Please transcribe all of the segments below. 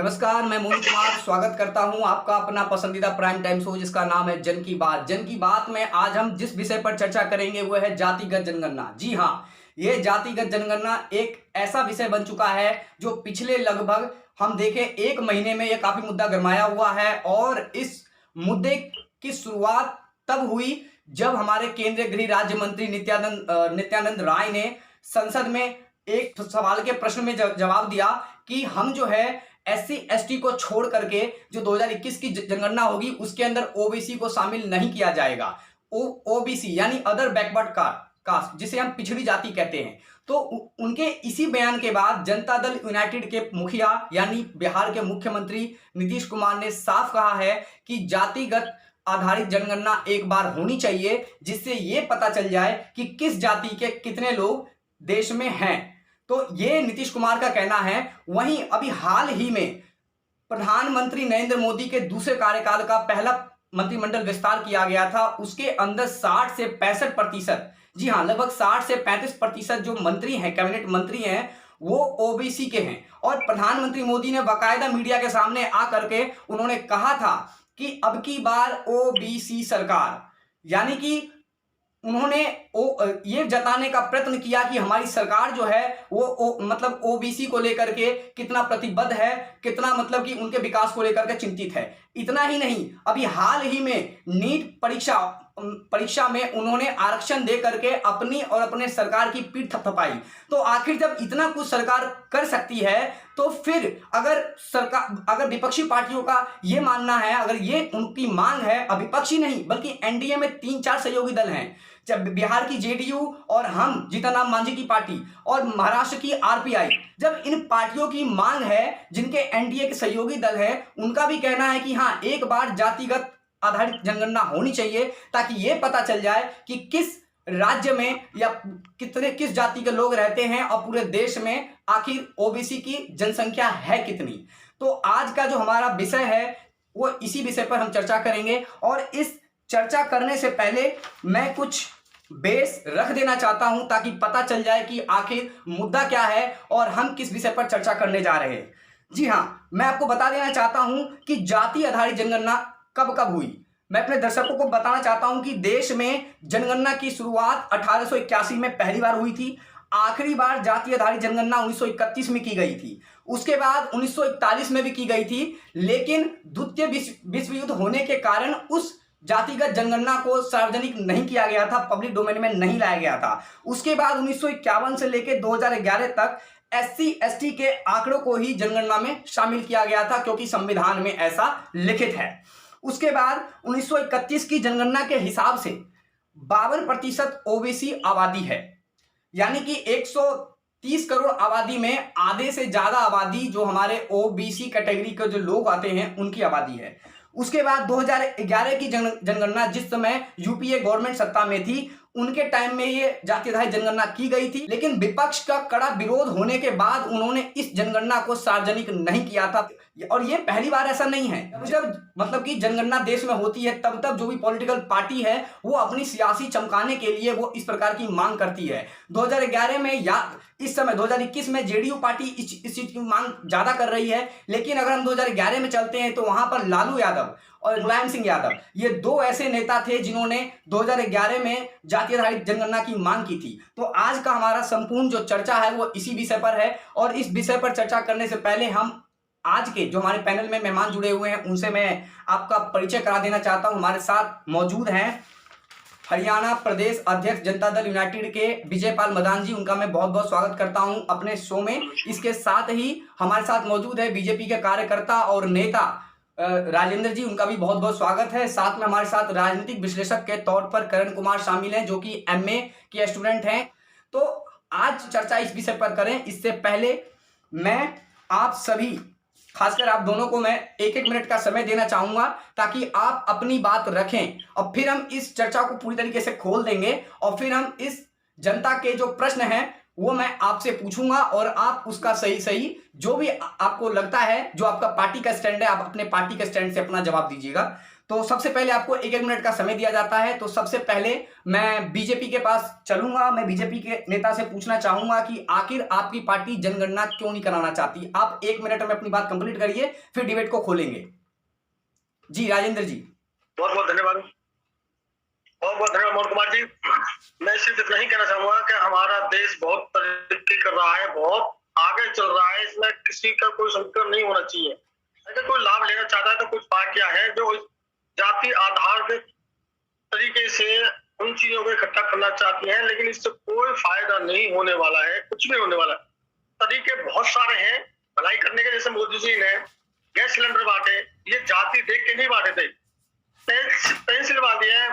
नमस्कार, मैं मोनू कुमार स्वागत करता हूं आपका अपना पसंदीदा प्राइम टाइम शो जिसका नाम है जन की बात। जन की बात में आज हम जिस विषय पर चर्चा करेंगे वो है जातिगत जनगणना। जी हाँ, ये जातिगत जनगणना एक ऐसा विषय बन चुका है जो पिछले लगभग हम देखें 1 महीने में ये काफी मुद्दा गरमाया हुआ है। और इस मुद्दे की शुरुआत तब हुई जब हमारे केंद्रीय गृह राज्य मंत्री नित्यानंद राय ने संसद में एक सवाल के प्रश्न में जवाब दिया कि हम जो है एससी एसटी को छोड़ करके जो 2021 की जनगणना होगी उसके अंदर ओबीसी को शामिल नहीं किया जाएगा। ओबीसी यानी अदर बैकवर्ड कास्ट, जिसे हम पिछड़ी जाति कहते हैं। तो उनके इसी बयान के बाद जनता दल यूनाइटेड के मुखिया यानी बिहार के मुख्यमंत्री नीतीश कुमार ने साफ कहा है कि जातिगत आधारित जनगणना एक बार होनी चाहिए, जिससे ये पता चल जाए कि किस जाति के कितने लोग देश में हैं। तो ये नीतीश कुमार का कहना है। वहीं अभी हाल ही में प्रधानमंत्री नरेंद्र मोदी के दूसरे कार्यकाल का पहला मंत्रिमंडल विस्तार किया गया था। उसके अंदर 60 से 65%, जी हाँ, लगभग 60 से 35% जो मंत्री हैं, कैबिनेट मंत्री हैं, वो ओबीसी के हैं। और प्रधानमंत्री मोदी ने बाकायदा मीडिया के सामने आकर के उन्होंने कहा था कि अब की बार ओबीसी सरकार, यानी कि उन्होंने ये जताने का प्रयत्न किया कि हमारी सरकार जो है वो मतलब ओबीसी को लेकर के कितना प्रतिबद्ध है, कितना मतलब कि उनके विकास को लेकर के चिंतित है। इतना ही नहीं, अभी हाल ही में नीट परीक्षा में उन्होंने आरक्षण दे करके अपनी और अपने सरकार की पीठ थपथपाई। तो आखिर जब इतना कुछ सरकार कर सकती है तो फिर अगर विपक्षी पार्टियों का ये मानना है, अगर ये उनकी मांग है, विपक्षी नहीं बल्कि एनडीए में 3-4 सहयोगी दल हैं, जब बिहार की जेडीयू और हम जीतन राम मांझी की पार्टी और महाराष्ट्र की आरपीआई, जब इन पार्टियों की मांग है, जिनके एनडीए के सहयोगी दल हैं, उनका भी कहना है कि हाँ, एक बार जातिगत आधारित जनगणना होनी चाहिए ताकि ये पता चल जाए कि किस राज्य में या किस जाति के लोग रहते हैं और पूरे देश में आखिर ओबीसी की जनसंख्या है कितनी। तो आज का जो हमारा विषय है वो इसी विषय पर हम चर्चा करेंगे। और इस चर्चा करने से पहले मैं कुछ बेस रख देना चाहता हूं ताकि पता चल जाए कि आखिर मुद्दा क्या है और हम किस विषय पर चर्चा करने जा रहे हैं। जी हाँ, मैं आपको बता देना चाहता हूं कि जाति आधारित जनगणना कब हुई। मैं अपने दर्शकों को बताना चाहता हूं कि देश में जनगणना की शुरुआत 1881 में पहली बार हुई थी। आखिरी बार जाति आधारित जनगणना 1931 में की गई थी। उसके बाद 1941 में भी की गई थी, लेकिन द्वितीय विश्व युद्ध होने के कारण उस जातिगत जनगणना को सार्वजनिक नहीं किया गया था, पब्लिक डोमेन में नहीं लाया गया था। उसके बाद 1951 से लेकर 2011 तक एससी एसटी के आंकड़ों को ही जनगणना में शामिल किया गया था, क्योंकि संविधान में ऐसा लिखित है। उसके बाद 1931 की जनगणना के हिसाब से 52% ओबीसी आबादी है, यानी कि 130 करोड़ आबादी में आधे से ज्यादा आबादी जो हमारे ओबीसी कैटेगरी के जो लोग आते हैं उनकी आबादी है। उसके बाद 2011 की जनगणना, जिस समय यूपीए गवर्नमेंट सत्ता में थी, उनके टाइम में ये जाति आधारित जनगणना की गई थी, लेकिन विपक्ष का कड़ा विरोध होने के बाद उन्होंने इस जनगणना को सार्वजनिक नहीं किया था। और ये पहली बार ऐसा नहीं है। जब मतलब कि जनगणना देश में होती है तब जो भी पॉलिटिकल पार्टी है वो अपनी सियासी चमकाने के लिए वो इस प्रकार की मांग करती है। 2011 में या इस समय 2021 में जेडीयू पार्टी इस चीज की मांग ज्यादा कर रही है। लेकिन अगर हम 2011 में चलते हैं तो वहां पर लालू यादव और मुलायम सिंह यादव, ये दो ऐसे नेता थे जिन्होंने 2011 में जाति आधारित जनगणना की मांग की थी। तो आज का हमारा संपूर्ण जो चर्चा है वो इसी विषय पर है। और इस विषय पर चर्चा करने से पहले हम आज के जो हमारे पैनल में मेहमान जुड़े हुए हैं उनसे मैं आपका परिचय करा देना चाहता हूं। हमारे साथ मौजूद हैं हरियाणा प्रदेश अध्यक्ष जनता दल यूनाइटेड के विजय पाल मदान जी, उनका मैं बहुत बहुत स्वागत करता हूं अपने शो में। इसके साथ ही हमारे साथ मौजूद है बीजेपी के कार्यकर्ता और नेता राजेंद्र जी, उनका भी बहुत बहुत स्वागत है। साथ में हमारे साथ राजनीतिक विश्लेषक के तौर पर करण कुमार शामिल हैं, जो कि एमए के स्टूडेंट हैं। तो आज चर्चा इस विषय पर करें, इससे पहले मैं आप सभी, खासकर आप दोनों को मैं 1-1 मिनट का समय देना चाहूंगा ताकि आप अपनी बात रखें और फिर हम इस चर्चा को पूरी तरीके से खोल देंगे। और फिर हम इस जनता के जो प्रश्न हैं वो मैं आपसे पूछूंगा और आप उसका सही जो भी आपको लगता है, जो आपका पार्टी का स्टैंड है, आप अपने पार्टी के स्टैंड से अपना जवाब दीजिएगा। तो सबसे पहले आपको 1-1 मिनट का समय दिया जाता है। तो सबसे पहले मैं बीजेपी के पास चलूंगा, मैं बीजेपी के नेता से पूछना चाहूंगा कि आखिर आपकी पार्टी जनगणना क्यों नहीं कराना चाहती। आप 1 मिनट में अपनी बात कंप्लीट करिए, फिर डिबेट को खोलेंगे। जी राजेंद्र जी। बहुत बहुत धन्यवाद, बहुत बहुत धन्यवाद मोहन कुमार जी। मैं सिर्फ इतना ही कहना चाहूंगा कि हमारा देश बहुत तरक्की कर रहा है, बहुत आगे चल रहा है, इसमें किसी का कोई संकट नहीं होना चाहिए। अगर कोई लाभ लेना चाहता है तो कुछ पार्टियां हैं जो जाति आधार के तरीके से उन चीजों को इकट्ठा करना चाहती हैं, लेकिन इससे कोई फायदा नहीं होने वाला है, कुछ नहीं होने वाला। तरीके बहुत सारे हैं भलाई करने के। जैसे मोदी जी ने गैस सिलेंडर बांटे, ये जाति देख के नहीं बांटे थे, पेंसिल बांधी है,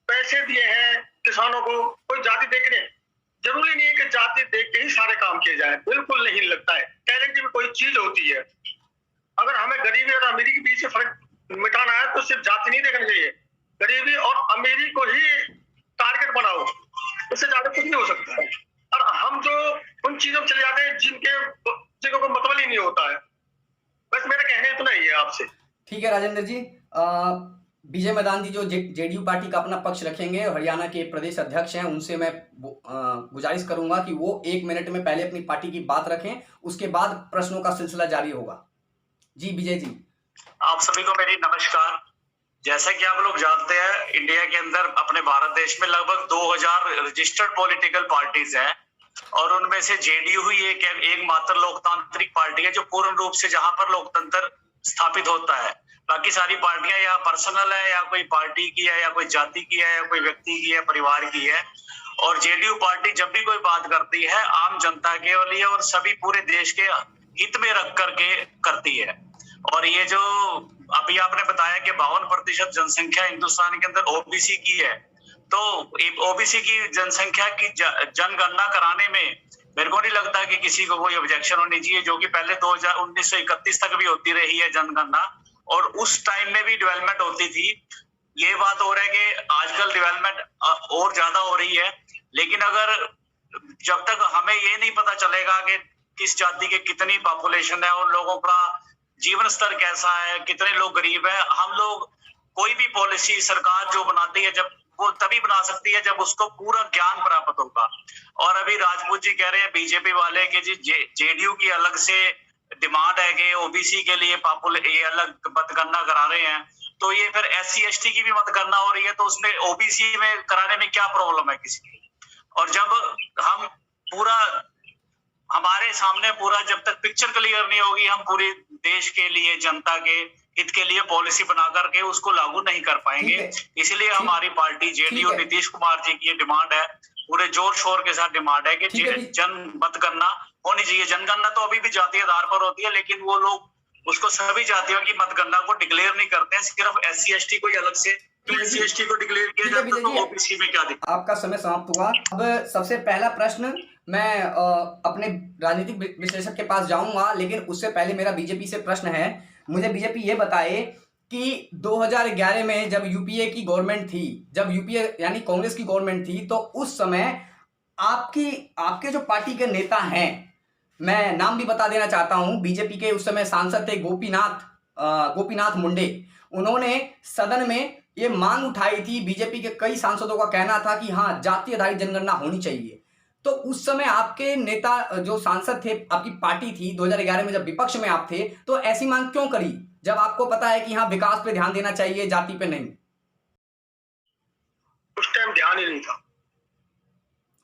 पैसे दिए हैं किसानों को, कोई जाति देख के नहीं। जरूरी नहीं है कि जाति देख के ही सारे काम किए जाए, बिल्कुल नहीं लगता है। टैलेंट भी कोई चीज होती है। अगर हमें गरीबी और अमीरी के बीच फर्क मिटाना है तो सिर्फ जाति नहीं देखनी चाहिए, गरीबी और अमीरी को ही टारगेट बनाओ, इससे ज्यादा कुछ नहीं हो सकता है। और हम जो उन चीजों में चले जाते हैं जिनको को मतलब ही नहीं होता है। बस मेरा कहना इतना ही है आपसे। ठीक है राजेंद्र जी। विजय मैदान जी जो जेडीयू पार्टी का अपना पक्ष रखेंगे, हरियाणा के प्रदेश अध्यक्ष हैं, उनसे मैं गुजारिश करूंगा कि वो 1 मिनट में पहले अपनी पार्टी की बात रखें, उसके बाद प्रश्नों का सिलसिला जारी होगा। जी विजय जी। आप सभी को मेरी नमस्कार। जैसा कि आप लोग जानते हैं, इंडिया के अंदर अपने भारत देश में लगभग 2000 रजिस्टर्ड पॉलिटिकल पार्टीज हैं और उनमें से जेडीयू ही एकमात्र लोकतांत्रिक पार्टी है जो पूर्ण रूप से जहां पर लोकतंत्र स्थापित होता है। बाकी सारी पार्टियां या पर्सनल है, या कोई पार्टी की है, या कोई जाति की है, या कोई व्यक्ति की है, परिवार की है। और जेडीयू पार्टी जब भी कोई बात करती है आम जनता के लिए और सभी पूरे देश के हित में रख करके करती है। और ये जो अभी आपने बताया कि 52% जनसंख्या हिंदुस्तान के अंदर ओबीसी की है, तो ओबीसी की जनसंख्या की जनगणना कराने में मेरे को नहीं लगता कि किसी को कोई ऑब्जेक्शन होनी चाहिए, जो कि पहले 1931 तक भी होती रही है जनगणना, और उस टाइम में भी डेवलपमेंट होती थी। ये बात हो रहा है कि आजकल डेवलपमेंट और ज्यादा हो रही है, लेकिन अगर जब तक हमें ये नहीं पता चलेगा कि किस जाति के कितनी पॉपुलेशन है और लोगों का जीवन स्तर कैसा है, कितने लोग गरीब है, हम लोग कोई भी पॉलिसी सरकार जो बनाती है जब वो तभी बना सकती है जब उसको पूरा ज्ञान प्राप्त होगा। और अभी राजपूत जी कह रहे हैं बीजेपी वाले कि जी जेडीयू की अलग से डिमांड है कि ओबीसी के लिए ये अलग मतगणना करा रहे हैं, तो ये फिर SC/ST की भी मतगणना हो रही है, तो उसमें ओबीसी में कराने में क्या प्रॉब्लम है किसी की। और जब हम पूरा हमारे सामने पूरा जब तक पिक्चर क्लियर नहीं होगी, हम पूरे देश के लिए जनता के हित के लिए पॉलिसी बना करके उसको लागू नहीं कर पाएंगे। इसलिए हमारी पार्टी जेडीयू नीतीश कुमार जी की डिमांड है, पूरे जोर शोर के साथ डिमांड है कि जन मतगणना होनी चाहिए। जनगणना तो अभी भी जातीय आधार पर होती है, लेकिन वो लोग उसको सभी जातियों की मतगणना को डिक्लेयर नहीं करते हैं, सिर्फ SC/ST को अलग से। SC/ST को डिक्लेयर किया जाता है तो ओबीसी में क्या दिक्कत। आपका समय समाप्त हुआ। अब सबसे पहला प्रश्न मैं अपने राजनीतिक विश्लेषक के पास जाऊंगा, लेकिन उससे पहले मेरा बीजेपी से प्रश्न है। मुझे बीजेपी ये बताए कि 2011 में जब यूपीए की गवर्नमेंट थी, जब यूपीए यानी कांग्रेस की गवर्नमेंट थी, तो उस समय आपके जो पार्टी के नेता हैं, मैं नाम भी बता देना चाहता हूं, बीजेपी के उस समय सांसद थे गोपीनाथ मुंडे। उन्होंने सदन में ये मांग उठाई थी, बीजेपी के कई सांसदों का कहना था कि हाँ जाति आधारित जनगणना होनी चाहिए। तो उस समय आपके नेता जो सांसद थे, आपकी पार्टी थी 2011 में जब विपक्ष में आप थे, तो ऐसी मांग क्यों करी जब आपको पता है कि हाँ विकास पे ध्यान देना चाहिए, जाति पे नहीं? उस टाइम ध्यान ही नहीं था।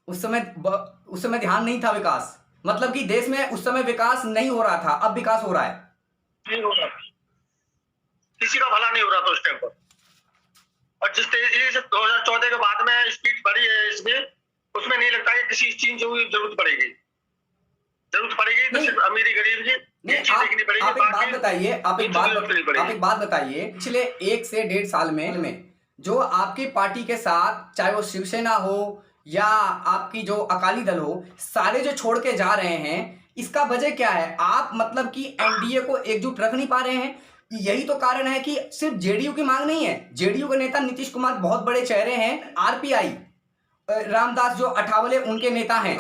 उस समय ध्यान नहीं था विकास, मतलब कि देश में उस समय विकास नहीं हो रहा था, अब विकास हो रहा है। नहीं हो रहा, किसी का भला नहीं हो रहा था उस टाइम पर। और जिस तेजी से 2014 के बाद में स्पीड बढ़ी है इसमें, उसमें नहीं लगता है किसी चीज की जरूरत पड़ेगी तो सिर्फ अमीरी गरीब की देखनी पड़ेगी। आप एक बात बताइए, पिछले 1 से 1.5 साल में जो आपकी पार्टी के साथ, चाहे वो शिवसेना हो या आपकी जो अकाली दल हो, सारे जो छोड़ के जा रहे हैं, इसका वजह क्या है? आप मतलब कि एनडीए को एकजुट रख नहीं पा रहे हैं। यही तो कारण है कि सिर्फ जेडीयू की मांग नहीं है। जेडीयू के नेता नीतीश कुमार बहुत बड़े चेहरे हैं, आरपीआई रामदास जो अठावले उनके नेता हैं,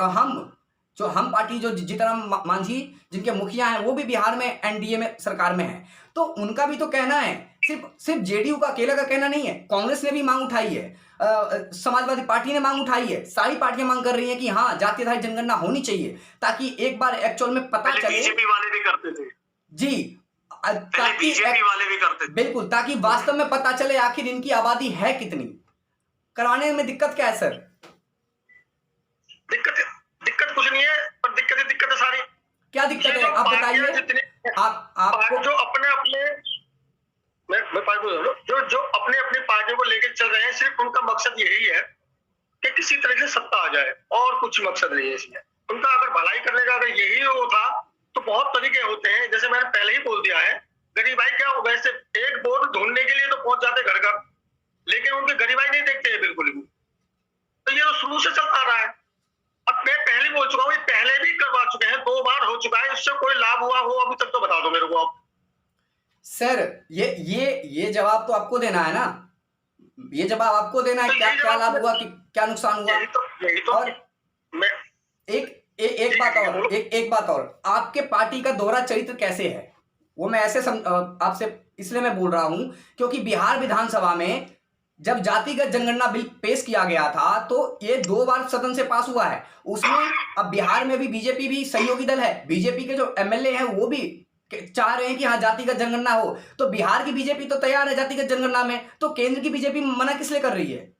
हम पार्टी जो जीतनराम मांझी जिनके मुखिया हैं, वो भी बिहार में एनडीए में सरकार में हैं, तो उनका भी तो कहना है सिर्फ जेडीयू का अकेला का कहना नहीं है, कांग्रेस ने भी मांग उठाई है, समाजवादी पार्टी ने मांग उठाई है, सारी पार्टियां मांग कर रही हैं कि हाँ जाति आधारित जनगणना होनी चाहिए, ताकि एक बार एक्चुअल में पता चले। बीजेपी वाले भी करते थे जी, ताकि बीजेपी वाले भी करते थे, बिल्कुल, ताकि वास्तव में पता चले आखिर इनकी आबादी है कितनी। करवाने में दिक्कत क्या है सर? दिक्कत कुछ नहीं है, पर दिक्कत है सारी। क्या दिक्कत है आप बताइए। आप जो अपने मैं पार्टी बोल रहा हूँ, जो अपने पार्टियों को लेकर चल रहे हैं, सिर्फ उनका मकसद यही है कि किसी तरह से सत्ता आ जाए, और कुछ मकसद नहीं है इसमें उनका। अगर भलाई करने का अगर यही वो था तो बहुत तरीके होते हैं, जैसे मैंने पहले ही बोल दिया है। गरीबाई क्या, वैसे एक वोट ढूंढने के लिए तो पहुंच जाते घर घर, लेकिन उनकी गरीबाई नहीं देखते हैं बिल्कुल भी। तो ये तो शुरू से चलता आ रहा है। अब मैं पहले बोल चुका हूँ, पहले भी करवा चुके हैं, 2 बार हो चुका है, इससे कोई लाभ हुआ हो अभी तक तो बता दो मेरे को आप। सर ये जवाब तो आपको देना है ना, ये जवाब आपको देना है। तो क्या लाभ हुआ कि क्या नुकसान हुआ? यही तो और मैं एक बात और, आपके पार्टी का दोहरा चरित्र कैसे है वो मैं ऐसे आपसे इसलिए मैं बोल रहा हूं क्योंकि बिहार विधानसभा में जब जातिगत जनगणना बिल पेश किया गया था तो ये 2 बार सदन से पास हुआ है। उसमें अब बिहार में भी बीजेपी भी सहयोगी दल है, बीजेपी के जो एमएलए हैं वो भी चाह रहे हैं कि हाँ जातिगत जनगणना हो। तो बिहार की बीजेपी तो तैयार है जातिगत जनगणना में, तो केंद्र की बीजेपी मना किस लिए कर रही है,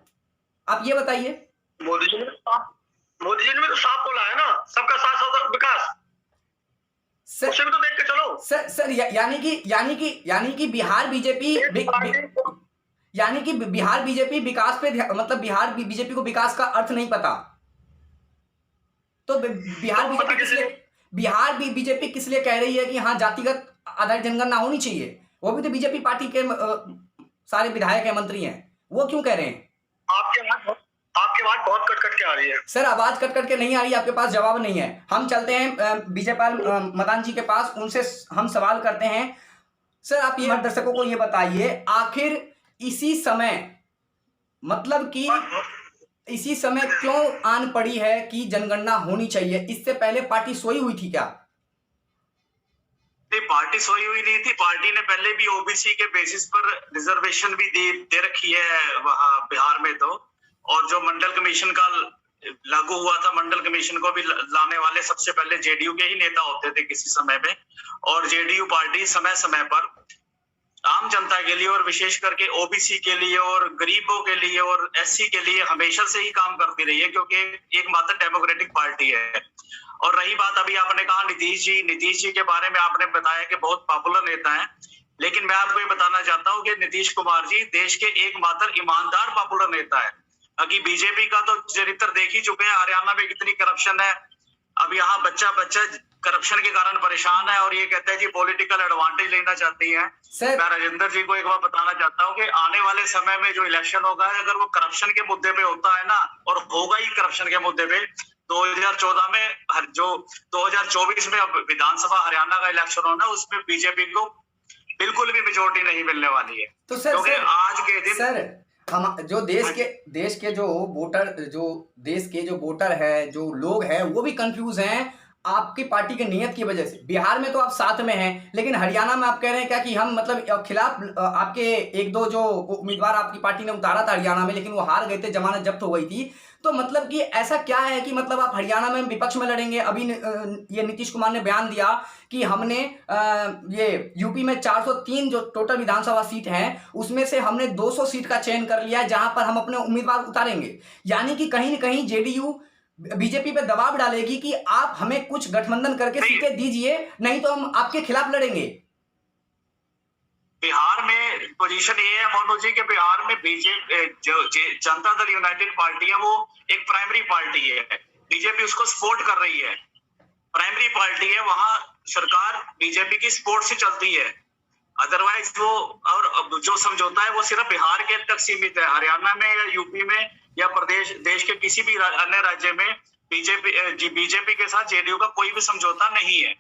आप ये बताइए। मोदी जी ने तो साफ बोला है ना, सबका साथ साथ विकास, उसे भी तो देख के चलो। सर यानी कि बिहार बीजेपी बिहार बीजेपी विकास पे मतलब बिहार बीजेपी को विकास का अर्थ नहीं पता। तो बिहार बीजेपी किस लिए कह रही है कि हाँ जातिगत आधारित जनगणना होनी चाहिए? वो भी तो बीजेपी पार्टी के सारे विधायक हैं, मंत्री हैं, वो क्यों कह रहे हैं? आपकी आवाज बहुत कट के आ रही है सर। आवाज कट के नहीं आ रही है, आपके पास जवाब नहीं है। हम चलते हैं विजयपाल मदान जी के पास, उनसे हम सवाल करते हैं। सर आप ये दर्शकों को ये बताइए, आखिर इसी समय मतलब कि इसी समय क्यों आन पड़ी है कि जनगणना होनी चाहिए? इससे पहले पार्टी सोई हुई थी क्या? नहीं, पार्टी सोई हुई नहीं थी। पार्टी ने पहले भी ओबीसी के बेसिस पर रिजर्वेशन भी दे रखी है वहां बिहार में तो। और जो मंडल कमीशन का लागू हुआ था, मंडल कमीशन को भी लाने वाले सबसे पहले जेडीयू के ही नेता होते थे किसी समय में। और जेडीयू पार्टी समय समय पर आम जनता के लिए और विशेष करके ओबीसी के लिए और गरीबों के लिए और एससी के लिए हमेशा से ही काम करती रही है, क्योंकि एकमात्र डेमोक्रेटिक पार्टी है। और रही बात अभी आपने कहा नीतीश जी के बारे में आपने बताया कि बहुत पॉपुलर नेता हैं, लेकिन मैं आपको ये बताना चाहता हूँ कि नीतीश कुमार जी देश के एकमात्र ईमानदार पॉपुलर नेता है। अभी बीजेपी का तो चरित्र देख ही चुके हैं, हरियाणा में कितनी करप्शन है। अब यहाँ बच्चा करप्शन के कारण परेशान है और ये कहते हैं कि पॉलिटिकल एडवांटेज लेना चाहती है। मैं राजेंद्र जी को एक बार बताना चाहता हूँ कि आने वाले समय में जो इलेक्शन होगा, अगर वो करप्शन के मुद्दे पे होता है ना, और होगा ही करप्शन के मुद्दे पे, 2014 में जो 2024 में अब विधानसभा हरियाणा का इलेक्शन होना, उसमें बीजेपी को बिल्कुल भी मेजोरिटी नहीं मिलने वाली है। तो सर, क्योंकि आज के दिन सर हम जो देश के जो वोटर है, जो लोग हैं, वो भी कंफ्यूज हैं आपकी पार्टी के नियत की वजह से। बिहार में तो आप साथ में हैं, लेकिन हरियाणा में आप कह रहे हैं क्या कि हम मतलब खिलाफ आपके 1-2 जो उम्मीदवार आपकी पार्टी ने उतारा था हरियाणा में, लेकिन वो हार गए थे, जमानत जब्त हो गई थी। तो मतलब कि ऐसा क्या है कि मतलब आप हरियाणा में विपक्ष में लड़ेंगे? अभी ये नीतीश कुमार ने बयान दिया कि हमने ये यूपी में 403 जो टोटल विधानसभा सीट हैं उसमें से हमने 200 सीट का चयन कर लिया है जहां पर हम अपने उम्मीदवार उतारेंगे। यानी कि कहीं न कहीं जेडीयू बीजेपी पे दबाव डालेगी कि आप हमें कुछ गठबंधन करके सीटें दीजिए, नहीं तो हम आपके खिलाफ लड़ेंगे। बिहार में पोजीशन ये है मोनू जी के बिहार में बीजेपी जो जनता दल यूनाइटेड पार्टी है वो एक प्राइमरी पार्टी है, बीजेपी उसको सपोर्ट कर रही है, प्राइमरी पार्टी है, वहां सरकार बीजेपी की सपोर्ट से चलती है। अदरवाइज वो और जो समझौता है वो सिर्फ बिहार के तक सीमित है। हरियाणा में या यूपी में या देश के किसी भी अन्य राज्य में बीजेपी के साथ जेडीयू का कोई भी समझौता नहीं है।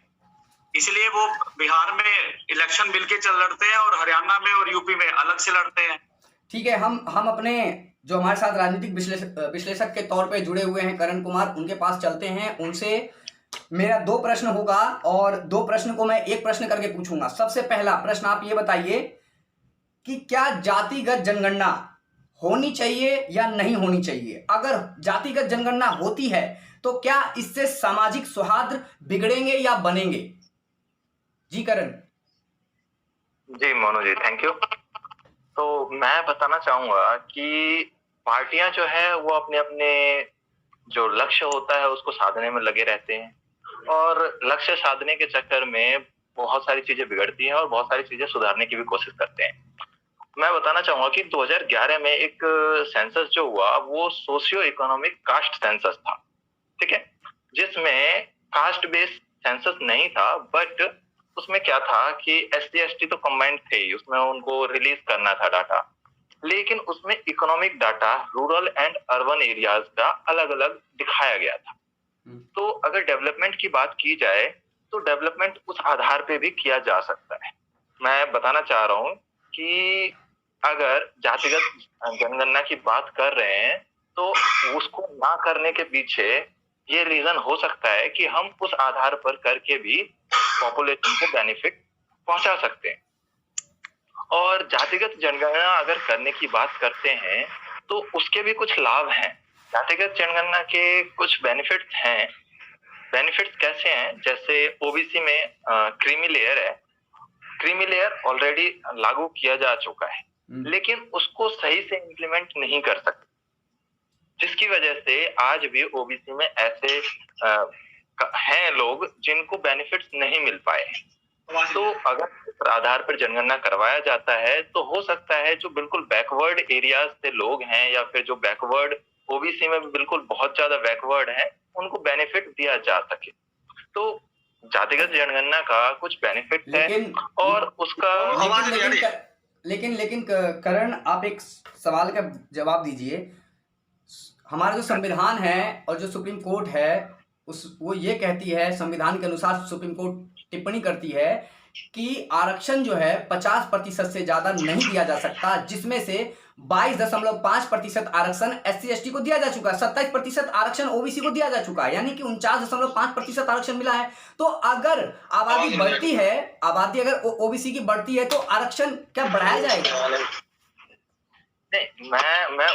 इसलिए वो बिहार में इलेक्शन मिलके लड़ते हैं और हरियाणा में और यूपी में अलग से लड़ते हैं। ठीक है, हम अपने जो हमारे साथ राजनीतिक विश्लेषक के तौर पे जुड़े हुए हैं करण कुमार, उनके पास चलते हैं। उनसे मेरा 2 प्रश्न होगा और 2 प्रश्न को मैं एक प्रश्न करके पूछूंगा। सबसे पहला प्रश्न आप ये बताइए कि क्या जातिगत जनगणना होनी चाहिए या नहीं होनी चाहिए? अगर जातिगत जनगणना होती है तो क्या इससे सामाजिक सौहार्द बिगड़ेंगे या बनेंगे? जी करण। जी मोनू जी, थैंक यू। तो मैं बताना चाहूंगा कि पार्टियां जो है वो अपने अपने जो लक्ष्य होता है उसको साधने में लगे रहते हैं और लक्ष्य साधने के चक्कर में बहुत सारी चीजें बिगड़ती हैं और बहुत सारी चीजें सुधारने की भी कोशिश करते हैं। मैं बताना चाहूंगा कि 2011 में एक सेंसस जो हुआ वो सोशियो इकोनॉमिक कास्ट सेंसस था, ठीक है, जिसमें कास्ट बेस्ड सेंसस नहीं था, बट उसमें क्या था कि SC ST तो कंबाइंड थे ही, उसमें उनको रिलीज करना था डाटा, लेकिन उसमें economic data rural and urban areas का अलग अलग दिखाया गया था। तो अगर डेवलपमेंट की बात की जाए तो डेवलपमेंट उस आधार पे भी किया जा सकता है। मैं बताना चाह रहा हूँ कि अगर जातिगत जनगणना की बात कर रहे हैं तो उसको ना करने के पीछे ये रीजन हो सकता है कि हम उस आधार पर करके भी पॉपुलेशन को बेनिफिट पहुंचा सकते हैं। और जातिगत जनगणना अगर करने की बात करते हैं तो उसके भी कुछ लाभ हैं। जातिगत जनगणना के कुछ बेनिफिट्स हैं। बेनिफिट्स कैसे हैं? जैसे ओबीसी में क्रीमी लेयर है, क्रीमी लेयर ऑलरेडी लागू किया जा चुका है, लेकिन उसको सही से इम्प्लीमेंट नहीं कर सकते, जिसकी वजह से आज भी ओबीसी में ऐसे हैं लोग जिनको बेनिफिट्स नहीं मिल पाए हैं। तो अगर इस आधार पर जनगणना करवाया जाता है तो हो सकता है जो बिल्कुल बैकवर्ड एरियाज से लोग हैं या फिर जो बैकवर्ड ओबीसी में बिल्कुल बहुत ज्यादा बैकवर्ड है उनको बेनिफिट दिया जा सके। तो जातिगत जनगणना का कुछ बेनिफिट है और उसका लेकिन करण, आप एक सवाल का जवाब दीजिए। हमारा जो संविधान है और जो सुप्रीम कोर्ट है वो ये कहती है, संविधान के अनुसार सुप्रीम कोर्ट टिप्पणी करती है कि आरक्षण जो है 50% से ज्यादा नहीं दिया जा सकता, जिसमें से 22.5% आरक्षण SC ST को दिया जा चुका है, 27% आरक्षण ओबीसी को दिया जा चुका है, यानी कि 49.5% आरक्षण मिला है। तो अगर आबादी बढ़ती है, आबादी अगर ओबीसी की बढ़ती है तो आरक्षण क्या बढ़ाया जाएगा? नहीं, मैं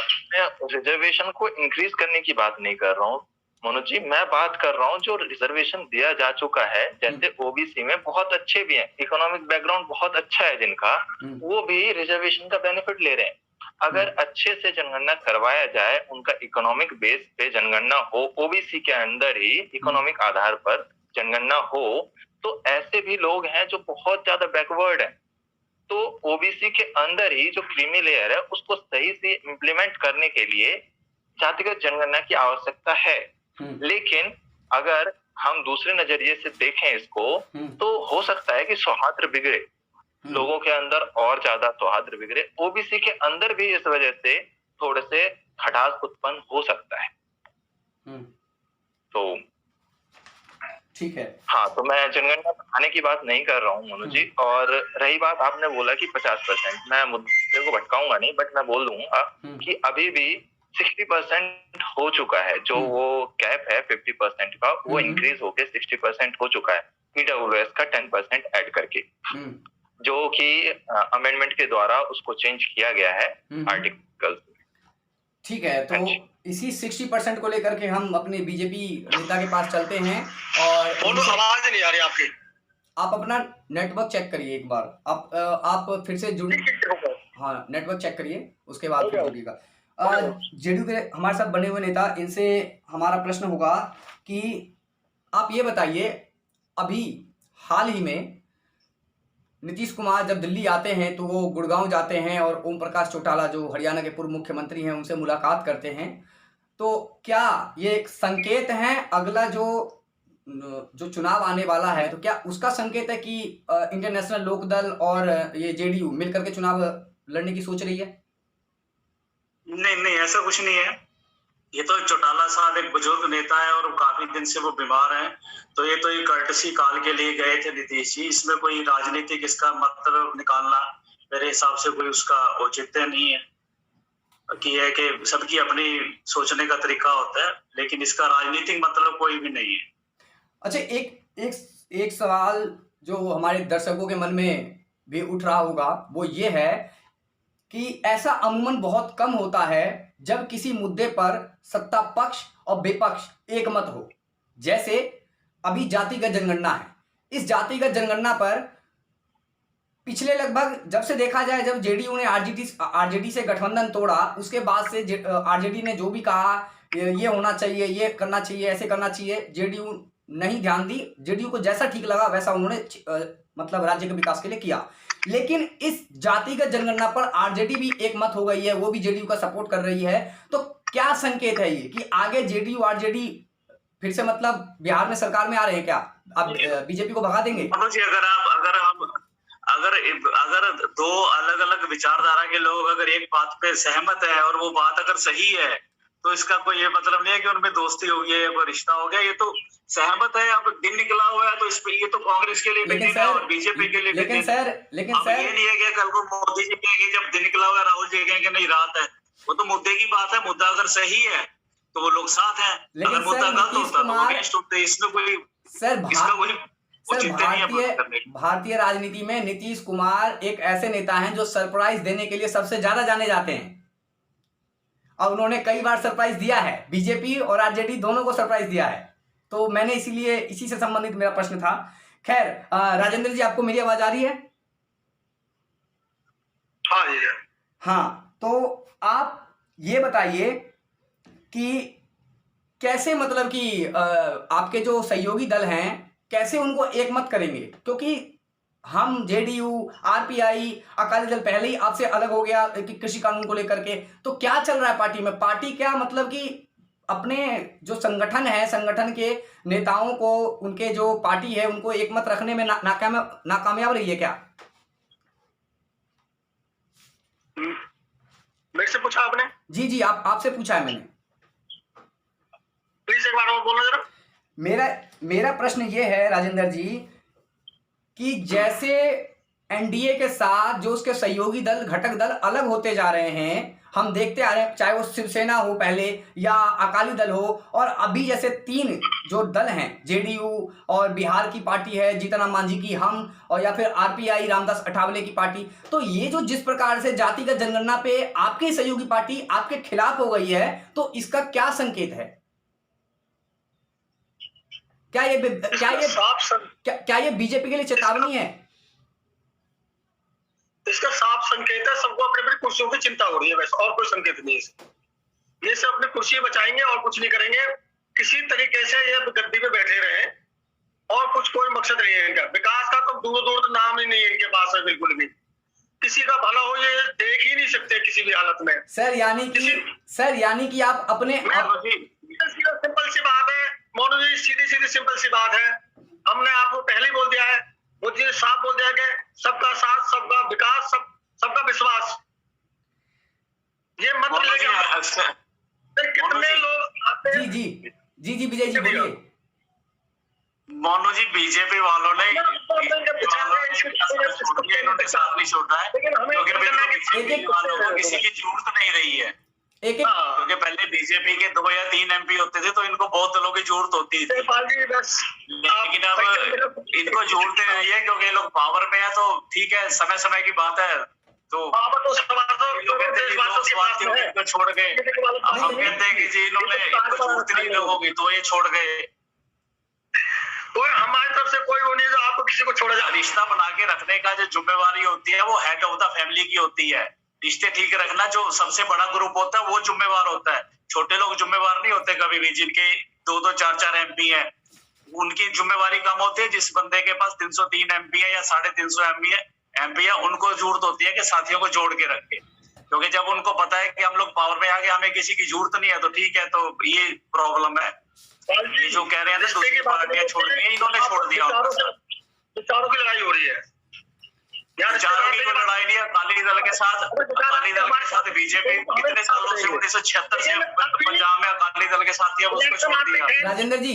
रिजर्वेशन को इंक्रीज करने की बात नहीं कर रहा हूँ मोनू जी, मैं बात कर रहा हूँ जो रिजर्वेशन दिया जा चुका है। जैसे ओबीसी में बहुत अच्छे भी हैं, इकोनॉमिक बैकग्राउंड बहुत अच्छा है जिनका, वो भी रिजर्वेशन का बेनिफिट ले रहे हैं। अगर अच्छे से जनगणना करवाया जाए, उनका इकोनॉमिक बेस पे जनगणना हो, ओबीसी के अंदर ही इकोनॉमिक आधार पर जनगणना हो, तो ऐसे भी लोग हैं जो बहुत ज्यादा बैकवर्ड है। तो ओबीसी के अंदर ही जो क्रीमी लेयर है उसको सही से इम्प्लीमेंट करने के लिए जातिगत जनगणना की आवश्यकता है। लेकिन अगर हम दूसरे नजरिए से देखें इसको तो हो सकता है कि सौहार्द बिगड़े, लोगों के अंदर और ज्यादा सौहार्द बिगड़े, ओबीसी के अंदर भी इस वजह से थोड़े से खटास उत्पन्न हो सकता है। तो ठीक है। हाँ, तो मैं जनगणना बढ़ाने की बात नहीं कर रहा हूँ मोनू जी। और रही बात, आपने बोला कि 50%, मैं मुद्दे को भटकाऊंगा नहीं, बट मैं बोल दूंगा कि अभी भी 60% हो चुका है। जो वो कैप है 50% का, वो इंक्रीज होके 60% हो चुका है ईडब्ल्यूएस का 10% ऐड करके, जो कि अमेंडमेंट के द्वारा उसको चेंज किया गया है आर्टिकल। ठीक है, तो इसी 60% को लेकर के हम अपने बीजेपी नेता के पास चलते हैं। और आवाज नहीं आ रही आपकी, आप अपना नेटवर्क चेक करिए एक बार। आप फिर से जुड़, हाँ, नेटवर्क चेक करिए, उसके बाद फिर जुड़िएगा। जेडीयू के हमारे साथ बने हुए नेता, इनसे हमारा प्रश्न होगा कि आप ये बताइए, अभी हाल ही में नीतीश कुमार जब दिल्ली आते हैं तो वो गुड़गांव जाते हैं और ओम प्रकाश चौटाला जो हरियाणा के पूर्व मुख्यमंत्री हैं उनसे मुलाकात करते हैं। तो क्या ये एक संकेत है अगला जो चुनाव आने वाला है, तो क्या उसका संकेत है कि इंडियन नेशनल लोकदल और ये जेडीयू मिलकर के चुनाव लड़ने की सोच रही है? नहीं, ऐसा कुछ नहीं है। ये तो चौटाला साहब एक बुजुर्ग नेता है और काफी दिन से वो बीमार हैं, तो ये तो कर्टसी काल के लिए गए थे नीतीश जी। इसमें कोई राजनीतिक इसका मतलब निकालना मेरे हिसाब से कोई उसका औचित्य नहीं है। कि है कि सबकी अपनी सोचने का तरीका होता है, लेकिन इसका राजनीतिक मतलब कोई भी नहीं है। अच्छा, एक सवाल जो हमारे दर्शकों के मन में भी उठ रहा होगा वो ये है कि ऐसा अमूमन बहुत कम होता है जब किसी मुद्दे पर सत्ता पक्ष और विपक्ष एक मत हो। जैसे अभी जातिगत जनगणना है, इस जातिगत जनगणना पर पिछले लगभग जब से देखा जाए, जब जेडीयू ने आरजेडी से गठबंधन तोड़ा, उसके बाद से आरजेडी ने जो भी कहा ये होना चाहिए, ये करना चाहिए, ऐसे करना चाहिए, जेडीयू नहीं ध्यान दी। जेडीयू को जैसा ठीक लगा वैसा उन्होंने मतलब राज्य के विकास के लिए किया। लेकिन इस जातिगत जनगणना पर आरजेडी भी एक मत हो गई है, वो भी जेडीयू का सपोर्ट कर रही है। तो क्या संकेत है ये कि आगे जेडीयू आरजेडी फिर से मतलब बिहार में सरकार में आ रहे हैं क्या? आप बीजेपी को भगा देंगे? अगर दो अलग अलग विचारधारा के लोग अगर एक बात पे सहमत है और वो बात अगर सही है, तो इसका कोई ये मतलब नहीं है कि उनमें दोस्ती हो गई है, कोई रिश्ता हो गया। ये तो सहमत है, अब दिन निकला हुआ है, तो इस पे ये तो कांग्रेस के लिए भी दिन है और बीजेपी के लिए भी दिन है। लेकिन सर ये नहीं है कि कल को मोदी जी कहेंगे जब दिन निकला हुआ है, राहुल जी कहेंगे नहीं रात है। वो तो मुद्दे की बात है, मुद्दा अगर सही है तो वो लोग साथ हैं, अगर मुद्दा गलत होता तो वो अगेंस्ट होते। इसमें कोई इसका कोई भारतीय राजनीति में नीतीश कुमार एक ऐसे नेता हैं जो सरप्राइज देने के लिए सबसे ज्यादा जाने जाते हैं, और उन्होंने कई बार सरप्राइज दिया है, बीजेपी और आरजेडी दोनों को सरप्राइज दिया है। तो मैंने इसीलिए इसी से संबंधित मेरा प्रश्न था। खैर राजेंद्र जी, आपको मेरी आवाज आ रही है? हाँ, तो आप ये बताइए कि कैसे मतलब कि आपके जो सहयोगी दल हैं कैसे उनको एक मत करेंगे, क्योंकि हम जेडीयू, आरपीआई, अकाली दल पहले ही आपसे अलग हो गया कि कृषि कानून को लेकर के। तो क्या चल रहा है पार्टी में? पार्टी क्या मतलब कि अपने जो संगठन है, संगठन के नेताओं को, उनके जो पार्टी है उनको एक मत रखने में नाकामयाब रही है क्या? मेरे से पूछा आपने? जी, आपसे पूछा है मैंने। प्लीज एक बार और बोलना जरा। मेरा प्रश्न ये है राजेंद्र जी कि जैसे एनडीए के साथ जो उसके सहयोगी दल, घटक दल अलग होते जा रहे हैं, हम देखते आ रहे हैं, चाहे वो शिवसेना हो पहले या अकाली दल हो, और अभी जैसे 3 जो दल हैं, जेडीयू और बिहार की पार्टी है जीतन राम मांझी की, हम, और या फिर आरपीआई रामदास अठावले की पार्टी। तो ये जो जिस प्रकार से जातिगत जनगणना पे आपकी सहयोगी पार्टी आपके खिलाफ हो गई है, तो इसका क्या संकेत है? क्या ये बीजेपी के लिए चेतावनी है? इसका साफ संकेत है, सबको अपनी अपनी कुर्सियों की चिंता हो रही है, वैसे और कोई संकेत नहीं है। ये सब अपनी कुर्सी बचाएंगे और कुछ नहीं करेंगे, किसी तरीके से ये गद्दी पे बैठे रहे और कुछ कोई मकसद नहीं है इनका। विकास का तो दूर दूर नाम ही नहीं है इनके पास है, बिल्कुल भी। किसी का भला हो ये देख ही नहीं सकते किसी भी हालत में। सर यानी कि आप अपने सिंपल सी बात है मोनू जी, सीधी सिंपल सी बात है। हमने आपको पहले ही बोल दिया है, मुझे साफ बोल दिया कि सबका साथ, सबका विकास, सबका विश्वास। ये मत कितने लोग। जी विजय जी बोलिए। मोनू जी, बीजेपी वालों ने इन्होंने साथ नहीं छोड़ा है, क्योंकि किसी की जरूरत नहीं रही है। क्योंकि पहले बीजेपी के 2 या 3 एमपी होते थे तो इनको बहुत लोगों की जरूरत होती थी, लेकिन अब इनको जरूरत नहीं है क्योंकि ये लोग पावर में है। तो ठीक है, समय समय की बात है, तो छोड़ गए। अब हम कहते हैं कि जी इन्होंने जरूरत नहीं लोगों की तो ये छोड़ गए। कोई हमारी तरफ से कोई वो नहीं जो आपको किसी को छोड़ा जाए। रिश्ता बना के रखने का जो जिम्मेवारी होती है वो हेड ऑफ द फैमिली की होती है। रिश्ते ठीक रखना जो सबसे बड़ा ग्रुप होता है वो जिम्मेवार होता है, छोटे लोग जिम्मेवार नहीं होते कभी भी। जिनके 2-2, 4-4 एमपी है उनकी जिम्मेवारी कम होती है। जिस बंदे के पास 303 एमपी है या 350 एमपी है उनको जरूरत होती है कि साथियों को जोड़ के रखे, क्योंकि जब उनको पता है कि हम लोग पावर में आ गए, हमें किसी की जरूरत नहीं है, तो ठीक है, तो ये प्रॉब्लम है। ये जो कह रहे हैं ना दूसरी पार्टियां छोड़ दी, इन्होंने छोड़ दिया। विचारों की लड़ाई हो रही है, विचारों की लड़ाई नहीं है। अकाली दल के साथ बीजेपी कितने सालों से 1976 से पंजाब में अकाली दल के साथ ही उसको छोड़ दिया। राजेंद्र जी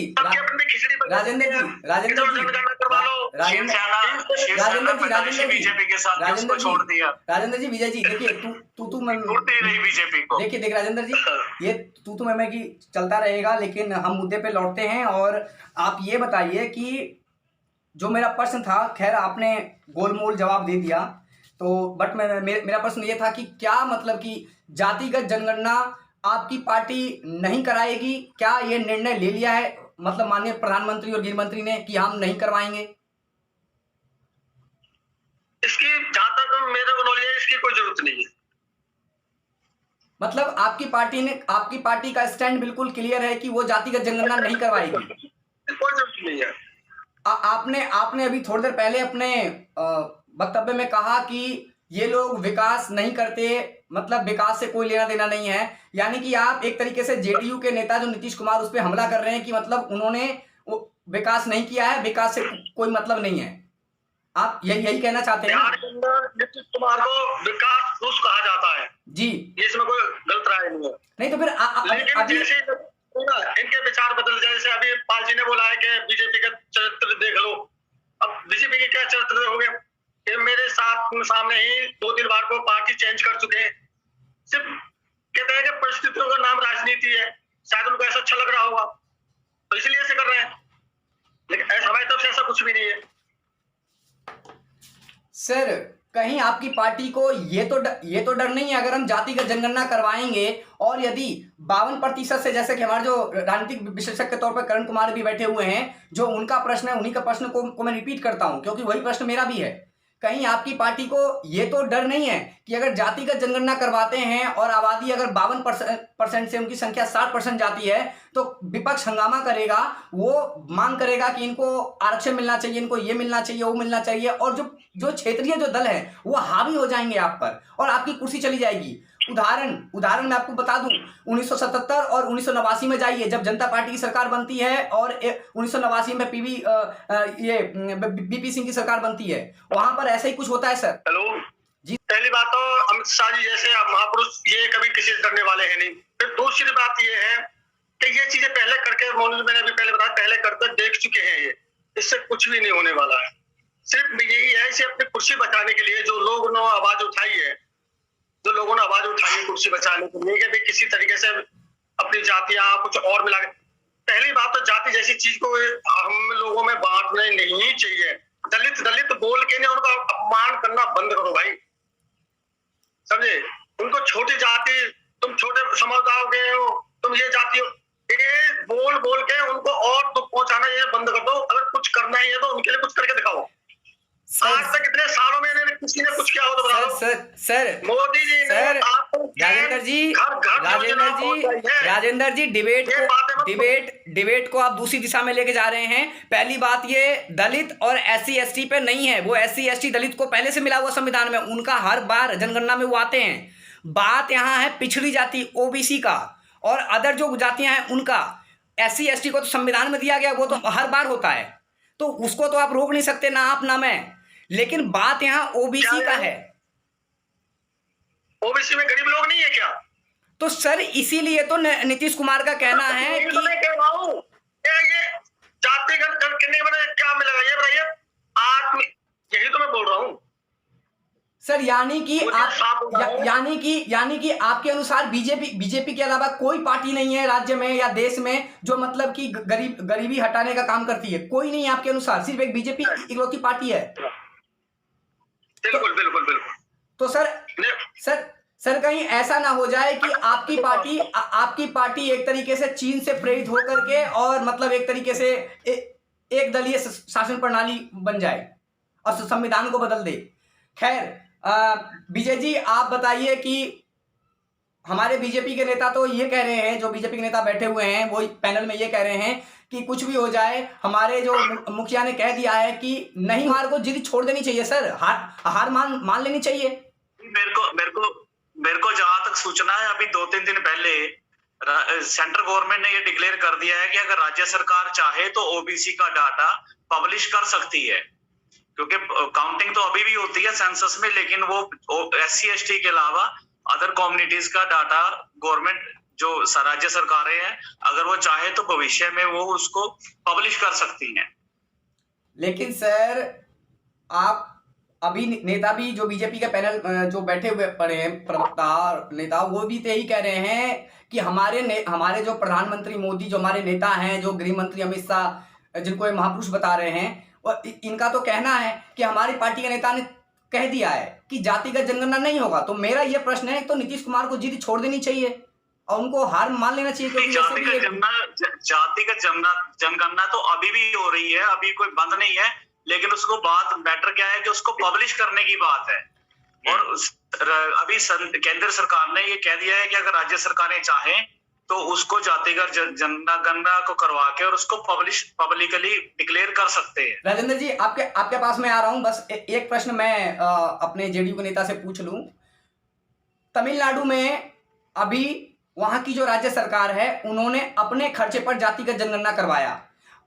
बीजेपी के साथ उसको छोड़ दिया। राजेंद्र जी, विजय जी, देखिए तू मैं बीजेपी को देखिए राजेंद्र जी, ये तू मैं की चलता रहेगा, लेकिन हम मुद्दे पे लौटते हैं। और आप ये बताइए कि जो मेरा प्रश्न था, खैर आपने गोलमोल जवाब दे दिया, तो बट मेरा प्रश्न ये था कि क्या मतलब कि जातिगत जनगणना आपकी पार्टी नहीं कराएगी? क्या ये निर्णय ले लिया है मतलब माननीय प्रधानमंत्री और गृह मंत्री ने कि हम नहीं करवाएंगे? इसकी जहां तक मेरे को नॉलेज है, इसकी कोई जरूरत नहीं है। मतलब आपकी पार्टी का स्टैंड बिल्कुल क्लियर है कि वो जातिगत जनगणना नहीं करवाएगी। कोई जरूरत नहीं है। आपने अभी थोड़ी देर पहले अपने वक्तव्य में कहा कि ये लोग विकास नहीं करते, मतलब विकास से कोई लेना देना नहीं है, यानी कि आप एक तरीके से जेडीयू के नेता जो नीतीश कुमार उस पर हमला कर रहे हैं कि मतलब उन्होंने विकास नहीं किया है, विकास से कोई मतलब नहीं है। आप यही कहना चाहते हैं? बिहार के अंदर नीतीश कुमार को विकास पुरुष कहा जाता है जी, इसमें कोई गलत राय नहीं है। नहीं तो फिर लेकिन जैसे इनके विचार बदल जाए, जैसे अभी पाल जी ने बोला है कि बीजेपी का चरित्र देख लो। अब बीजेपी के क्या चरित्र हो गया? ये मेरे सामने ही 2-3 बार को पार्टी चेंज कर चुके हैं। सिर्फ कहते हैं कि परिस्थितियों का नाम राजनीति है, शायद उनको ऐसा अच्छा लग रहा होगा तो इसलिए ऐसे कर रहे हैं, लेकिन हमारी तरफ से ऐसा कुछ भी नहीं है। सर कहीं आपकी पार्टी को ये तो डर नहीं है अगर हम जातिगत जनगणना करवाएंगे और यदि 52% से, जैसे कि हमारे जो राजनीतिक विशेषज्ञ के तौर पर करण कुमार भी बैठे हुए हैं, जो उनका प्रश्न है उन्हीं का प्रश्न को मैं रिपीट करता हूं क्योंकि वही प्रश्न मेरा भी है। कहीं आपकी पार्टी को ये तो डर नहीं है कि अगर जातिगत जनगणना करवाते हैं और आबादी अगर 52% से उनकी संख्या 60% जाती है तो विपक्ष हंगामा करेगा, वो मांग करेगा कि इनको आरक्षण मिलना चाहिए, इनको ये मिलना चाहिए, वो मिलना चाहिए, और जो क्षेत्रीय जो दल है वो हावी हो जाएंगे आप पर और आपकी कुर्सी चली जाएगी। उदाहरण मैं आपको बता दूं, 1977 और 1989 में जाइए जब जनता पार्टी की सरकार बनती है और 1989 में बीपी सिंह की सरकार बनती है, वहां पर ऐसा ही कुछ होता है सर। हेलो जी। पहली बात तो अमित शाह जी जैसे महापुरुष ये कभी किसी से डरने वाले हैं नहीं। फिर दूसरी बात ये है कि ये चीजें पहले करके, मैंने अभी पहले बताया, पहले करके देख चुके हैं। ये इससे कुछ भी नहीं होने वाला है। सिर्फ यही है, इसे अपनी कुर्सी बचाने के लिए जो लोगों ने आवाज उठाई है, कुर्सी बचाने के लिए, कि भी किसी तरीके से अपनी जातियां कुछ और मिला। पहली बात तो जाति जैसी चीज को हम लोगों में बांटना नहीं चाहिए। दलित बोल के ना उनका अपमान करना बंद करो भाई, समझे? उनको छोटी जाति, तुम छोटे समुदायों के हो, तुम ये जाति हो, ये बोल के उनको और दुख पहुंचाना ये बंद कर दो। अगर कुछ करना ही है तो उनके लिए कुछ करके दिखाओ। आज तक इतने सालों में किसी ने कुछ किया हो तो बताओ। सर मोदी जी ने राजेंद्र जी डिबेट को आप दूसरी दिशा में लेके जा रहे हैं। पहली बात ये दलित और SC/ST पे नहीं है, वो SC/ST दलित को पहले से मिला हुआ संविधान में, उनका हर बार जनगणना में वो आते हैं। बात यहाँ है पिछड़ी जाति OBC का और अदर जो जातियां हैं उनका। SC/ST को तो संविधान में दिया गया, वो तो हर बार होता है, तो उसको तो आप रोक नहीं सकते, ना आप ना मैं। लेकिन बात यहाँ OBC का है। OBC में गरीब लोग नहीं है क्या? तो सर इसीलिए तो नीतीश कुमार का कहना है कि मैं कह रहा हूं ये जातिगत करने के बाद क्या मिलेगा ये बताइए। आज यही तो मैं बोल रहा हूं सर, यानी कि आपके अनुसार बीजेपी के अलावा कोई पार्टी नहीं है राज्य में या देश में जो मतलब कि गरीबी हटाने का काम करती है? कोई नहीं है आपके अनुसार, सिर्फ एक बीजेपी इकलौती पार्टी है? बिल्कुल। तो सर कहीं ऐसा ना हो जाए कि आपकी पार्टी एक तरीके से चीन से प्रेरित होकर के और मतलब एक तरीके से एक दलीय शासन प्रणाली बन जाए और संविधान को बदल दे। खैर विजय जी, आप बताइए कि हमारे बीजेपी के नेता तो ये कह रहे हैं, जो बीजेपी के नेता बैठे हुए हैं वो पैनल में ये कह रहे हैं कि कुछ भी हो जाए, हमारे जो मुखिया ने कह दिया है कि नहीं, हमारे को जिद छोड़ देनी चाहिए सर, हार मान लेनी चाहिए। मेरे को जहां तक सूचना है, अभी 2-3 दिन पहले सेंट्रल गवर्नमेंट ने ये डिक्लेयर कर दिया है कि अगर राज्य सरकार चाहे तो OBC का डाटा पब्लिश कर सकती है, क्योंकि काउंटिंग तो अभी भी होती है सेंसस में, लेकिन वो SC/ST के अलावा अदर कम्युनिटीज का डाटा गवर्नमेंट जो राज्य सरकारें हैं अगर वो चाहे तो भविष्य में वो उसको पब्लिश कर सकती हैं। लेकिन सर आप अभी नेता भी जो बीजेपी के पैनल जो बैठे हुए पड़े हैं प्रवक्ता नेता, वो भी तो यही कह रहे हैं कि हमारे जो प्रधानमंत्री मोदी, जो हमारे नेता हैं, जो गृह मंत्री अमित शाह, जिनको ये महापुरुष बता रहे हैं, और इनका तो कहना है कि हमारी पार्टी के नेता ने कह दिया है कि जातिगत जनगणना नहीं होगा, तो मेरा ये प्रश्न है, तो नीतीश कुमार को जीत छोड़ देनी चाहिए और उनको हार मान लेना चाहिए, क्योंकि जातिगत जनगणना तो अभी भी हो रही है, अभी कोई बंद नहीं है, लेकिन उसको बात मैटर क्या है कि उसको पब्लिश करने की बात है। और अभी केंद्र सरकार ने ये कह दिया है कि अगर राज्य सरकारें चाहें तो उसको जातिगत जनगणना को करवा के और उसको पब्लिकली डिक्लेयर कर सकते हैं। राजेंद्र जी, आपके पास मैं आ रहा हूं, बस एक प्रश्न मैं अपने जेडीयू के नेता से पूछ लूं। तमिलनाडु में अभी वहां की जो राज्य सरकार है उन्होंने अपने खर्चे पर जातिगत जनगणना करवाया।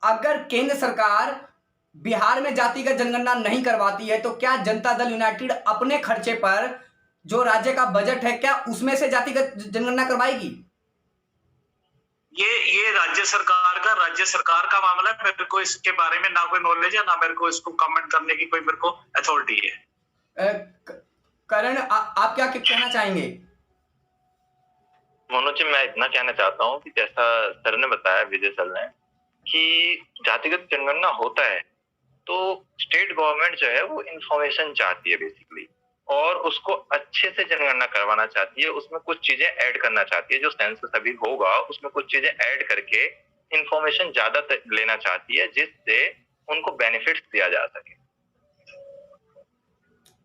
अगर केंद्र सरकार बिहार में जातिगत जनगणना नहीं करवाती है तो क्या जनता दल यूनाइटेड अपने खर्चे पर जो राज्य का बजट है क्या उसमें से जातिगत जनगणना करवाएगी? ये राज्य सरकार का मामला है। मेरे को इसके बारे में ना कोई नॉलेज है, ना मेरे को इसको कमेंट करने की कोई मेरे को अथॉरिटी है। करण, आप क्या कहना चाहेंगे? मनोज जी, मैं इतना कहना चाहता हूँ कि जैसा सर ने बताया, विजय सर ने, कि जातिगत जनगणना होता है तो स्टेट गवर्नमेंट जो है वो इंफॉर्मेशन चाहती है बेसिकली, और उसको अच्छे से जनगणना करवाना चाहती है। उसमें कुछ चीजें ऐड करना चाहती है, जो सेंसस अभी होगा उसमें कुछ चीजें ऐड करके इंफॉर्मेशन ज्यादा लेना चाहती है, जिससे उनको बेनिफिट्स दिया जा सके।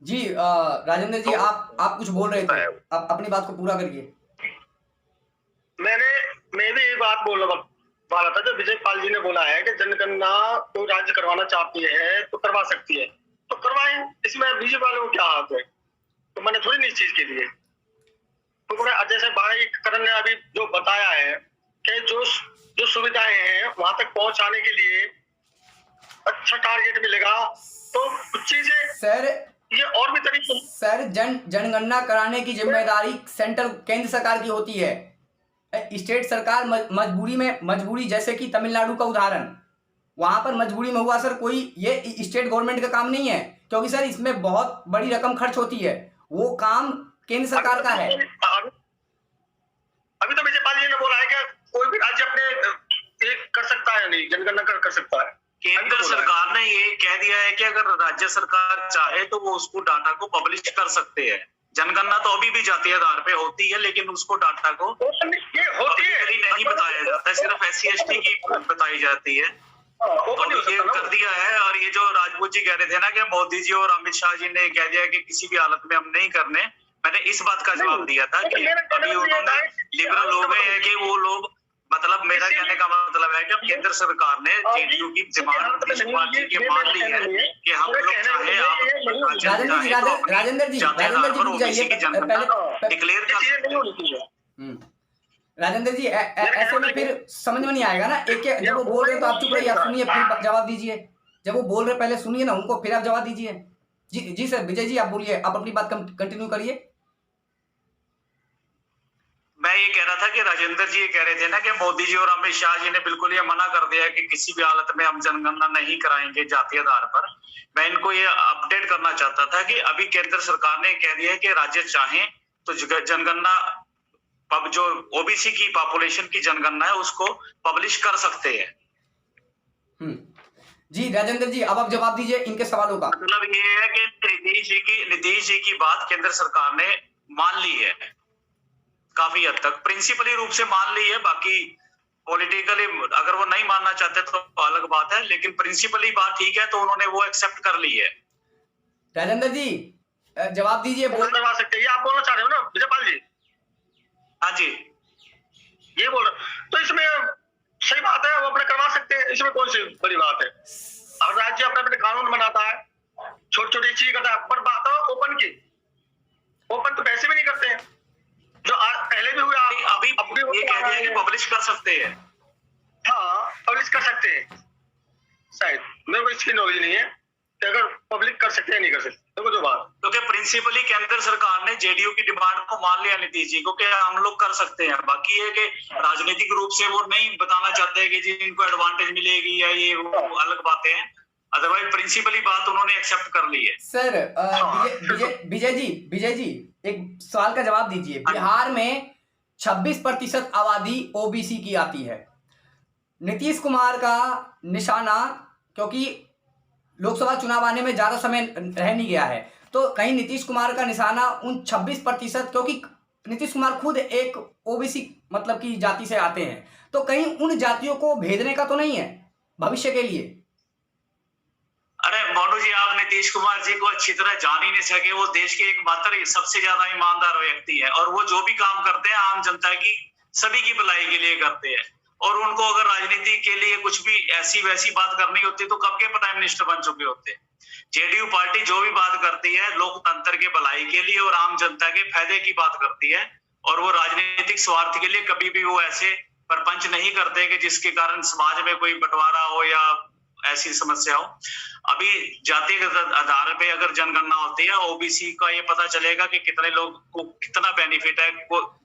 जी राजेंद्र जी, आप कुछ बोल रहे थे, आप अपनी बात को पूरा करिए। मैं भी ये बात बोल रहा था, जो विजय पाल जी ने बोला है कि जनगणना तो राज्य करवाना चाहती है तो करवा सकती है, तो करवाएं, इसमें बीजेपी वालों को क्या हाथ है? तो मैंने थोड़ी नहीं चीज के लिए तो जैसे भाई करण ने अभी जो बताया है कि जो सुविधाएं हैं वहां तक पहुंचाने के लिए अच्छा टारगेट मिलेगा, तो कुछ चीजें सर ये और भी तरीके। सर, जनगणना कराने की जिम्मेदारी सेंट्रल केंद्र सरकार की होती है। स्टेट सरकार मजबूरी, जैसे कि तमिलनाडु का उदाहरण, वहां पर मजबूरी में हुआ सर, कोई ये स्टेट गवर्नमेंट का काम नहीं है, क्योंकि सर इसमें बहुत बड़ी रकम खर्च होती है, वो काम केंद्र सरकार का है। अभी तो विजय पाल जी ने बोला है कि कोई भी राज्य अपने कर सकता है, नहीं जनगणना कर सकता है। केंद्र सरकार ने ये कह दिया है कि अगर राज्य सरकार चाहे तो वो उसको डाटा को पब्लिश कर सकते हैं। जनगणना तो अभी भी जातीय आधार पे होती है, लेकिन उसको डाटा को होती है नहीं बताया जाता, सिर्फ SC/ST की बताई जाती है। तो ये कर दिया है। और ये जो राजपूत जी कह रहे थे ना कि मोदी जी और अमित शाह जी ने कह दिया कि किसी भी हालत में हम नहीं करने, मैंने इस बात का जवाब दिया था कि अभी उन्होंने लिबरल हो गए हैं कि वो लोग, मतलब मेरा कहने का मतलब है कि अब केंद्र सरकार ने जेडीयू की डिमांड नीतीश कुमार जी की मान ली है कि हम लोग चाहे राजेंद्र जी डिक्लेयर राजेंद्र जी, ऐसे में फिर समझ में नहीं आएगा ना। एक जब वो बोल रहे हैं तो आप चुप रहिए, आप सुनिए फिर जवाब दीजिए। जब वो बोल रहे पहले सुनिए ना उनको, फिर आप जवाब दीजिए। जी सर, विजय जी आप बोलिए, आप अपनी बात कंटिन्यू करिए। मैं ये कह रहा था कि राजेंद्र जी ये कह रहे थे ना कि मोदी जी और अमित शाह जी ने बिल्कुल ये मना कर दिया है कि किसी भी हालत में हम जनगणना नहीं कराएंगे जातीय आधार पर। मैं इनको ये अपडेट करना चाहता था कि अभी केंद्र सरकार ने कह दिया है कि राज्य चाहें तो जनगणना, जो ओबीसी की पॉपुलेशन की जनगणना है उसको पब्लिश कर सकते हैं। जी राजेंद्र जी, अब आप जवाब दीजिए इनके सवालों का। मतलब ये है कि नीतीश जी की बात केंद्र सरकार ने मान ली है, काफी हद तक प्रिंसिपली रूप से मान ली है। बाकी पॉलिटिकली अगर वो नहीं मानना चाहते तो अलग बात है, लेकिन प्रिंसिपली बात ठीक है तो उन्होंने वो एक्सेप्ट कर ली है। राजेंद्र जी जवाब दीजिए। बोल करवा सकते हैं, ये आप बोलना चाह रहे हो ना विजय पाल जी? हाँ जी, ये बोल रहे तो इसमें सही बात है, वो अपने करवा सकते हैं, इसमें कौन सी बड़ी बात है? हर राज्य अपने अपने कानून बनाता है, छोटी छोटी चीज करता है। पर बात है ओपन की, ओपन तो वैसे भी नहीं करते हैं, जो पहले भी हुआ, अभी ये कह दिया कि पब्लिश कर सकते हैं। हाँ, पब्लिश कर सकते हैं। शायद मेरे को इसकी नॉलेज नहीं है कि अगर पब्लिक कर सकते हैं नहीं कर सकते, देखो जो बात, क्योंकि प्रिंसिपली केंद्र सरकार ने जेडीयू की डिमांड को मान लिया नीतीश जी को कि हम लोग कर सकते हैं। बाकी है कि राजनीतिक रूप से वो नहीं बताना चाहते हैं कि जी इनको एडवांटेज मिलेगी या ये वो अलग बातें हैं। अदरवाइज प्रिंसिपली बात उन्होंने एक्सेप्ट कर ली है। सर विजय जी एक सवाल का जवाब दीजिए। बिहार में 26% आबादी ओबीसी की आती है। नीतीश कुमार का निशाना, क्योंकि लोकसभा चुनाव आने में ज़्यादा समय रह नहीं गया है, तो कहीं नीतीश कुमार का निशाना उन 26%, क्योंकि नीतीश कुमार खुद एक ओबीसी मतलब की जाति से आते हैं, तो कहीं उन जातियों को भेजने का तो नहीं है भविष्य के लिए? अरे मोनू जी, आप नीतीश कुमार जी को अच्छी तरह जान ही नहीं सके। वो देश के एकमात्र सबसे ज्यादा ईमानदार व्यक्ति है, और वो जो भी काम करते हैं आम जनता की, सभी की भलाई के लिए करते हैं। और उनको अगर राजनीति के लिए कुछ भी ऐसी वैसी बात करनी होती तो कब के प्राइम मिनिस्टर बन चुके होते। जेडीयू पार्टी जो भी बात करती है लोकतंत्र के भलाई के लिए और आम जनता के फायदे की बात करती है, और वो राजनीतिक स्वार्थ के लिए कभी भी वो ऐसे प्रपंच नहीं करते कि जिसके कारण समाज में कोई बंटवारा हो या ऐसी समस्या हो। अभी जातिगत आधार पे अगर जनगणना होती है, ओबीसी का ये पता चलेगा कि कितने लोग को कितना बेनिफिट है,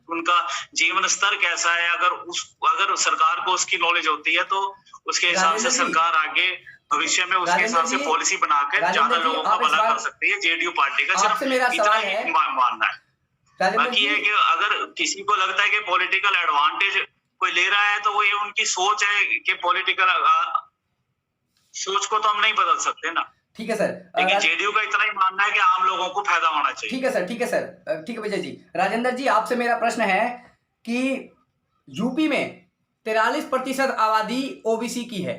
उनका जीवन स्तर कैसा है। अगर सरकार को उसकी नॉलेज होती है तो उसके हिसाब से सरकार आगे भविष्य में उसके हिसाब से पॉलिसी बनाकर ज्यादा लोगों का भला कर सकती है। जेडीयू पार्टी का सिर्फ इतना ही मानना है। बाकी है कि अगर किसी को लगता है कि पॉलिटिकल एडवांटेज कोई ले रहा है तो वो ये उनकी सोच है कि पॉलिटिकल सोच को तो हम नहीं बदल सकते ना। ठीक है सर, लेकिन जेडीयू का इतना ही मानना है कि आम लोगों को फायदा होना चाहिए। ठीक है सर, ठीक है सर, ठीक है विजय जी। राजेंद्र जी, आपसे मेरा प्रश्न है कि यूपी में 43% आबादी ओबीसी की है।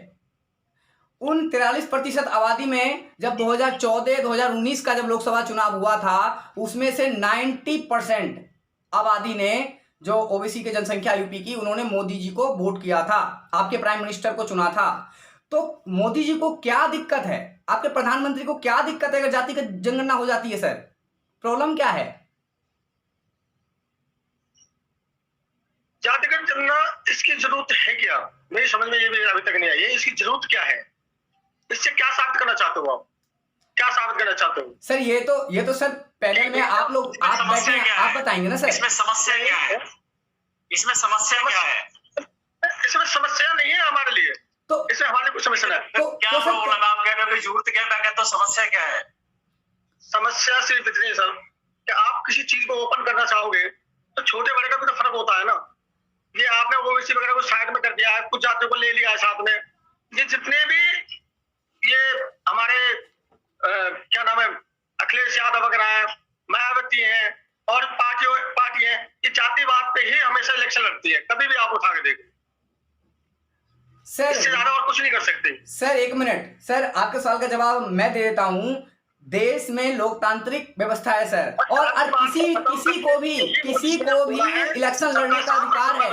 उन 43% आबादी में जब 2014-2019 का जब लोकसभा चुनाव हुआ था, उसमें से 90% आबादी ने, जो ओबीसी के जनसंख्या यूपी की, उन्होंने मोदी जी को वोट किया था, आपके प्राइम मिनिस्टर को चुना था। तो मोदी जी को क्या दिक्कत है, आपके प्रधानमंत्री को क्या दिक्कत है अगर जातिगत जनगणना हो जाती है? सर, प्रॉब्लम क्या है? जातिगत जनगणना इसकी जरूरत है क्या, मेरी समझ में ये भी अभी तक नहीं आई है। इसकी जरूरत क्या है, इससे क्या साबित करना चाहते हो आप, क्या साबित करना चाहते हो? सर ये तो सर पैनल में आप लोग आप बैठे हैं, आप बताएंगे ना सर। इसमें समस्या क्या है? इसमें समस्या क्या है? इसमें समस्या नहीं है हमारे लिए, तो इसमें हमारे कुछ समस्या है। तो क्या प्रॉब्लम आप कह रहे हो कि जरूरत क्या, मैं कहता हूं समस्या क्या है? समस्या सिर्फ इतनी है सर कि आप किसी चीज को ओपन करना चाहोगे तो छोटे बड़े का भी तो फर्क होता है ना। ये आपने ओबीसी वगैरह को साइड में कर दिया है, कुछ जातियों को ले लिया है साथ में। ये जितने भी ये हमारे क्या नाम है, अखिलेश यादव वगैरह है, मायावती है और पार्टी है, ये जातिवाद पे ही हमेशा इलेक्शन लड़ती है। कभी भी आप उठा के देखो सर, इससे ज्यादा और कुछ नहीं कर सकते। सर एक मिनट सर, आपके सवाल का जवाब मैं दे देता हूं। देश में लोकतांत्रिक व्यवस्था है सर, और किसी को भी इलेक्शन लड़ने का अधिकार है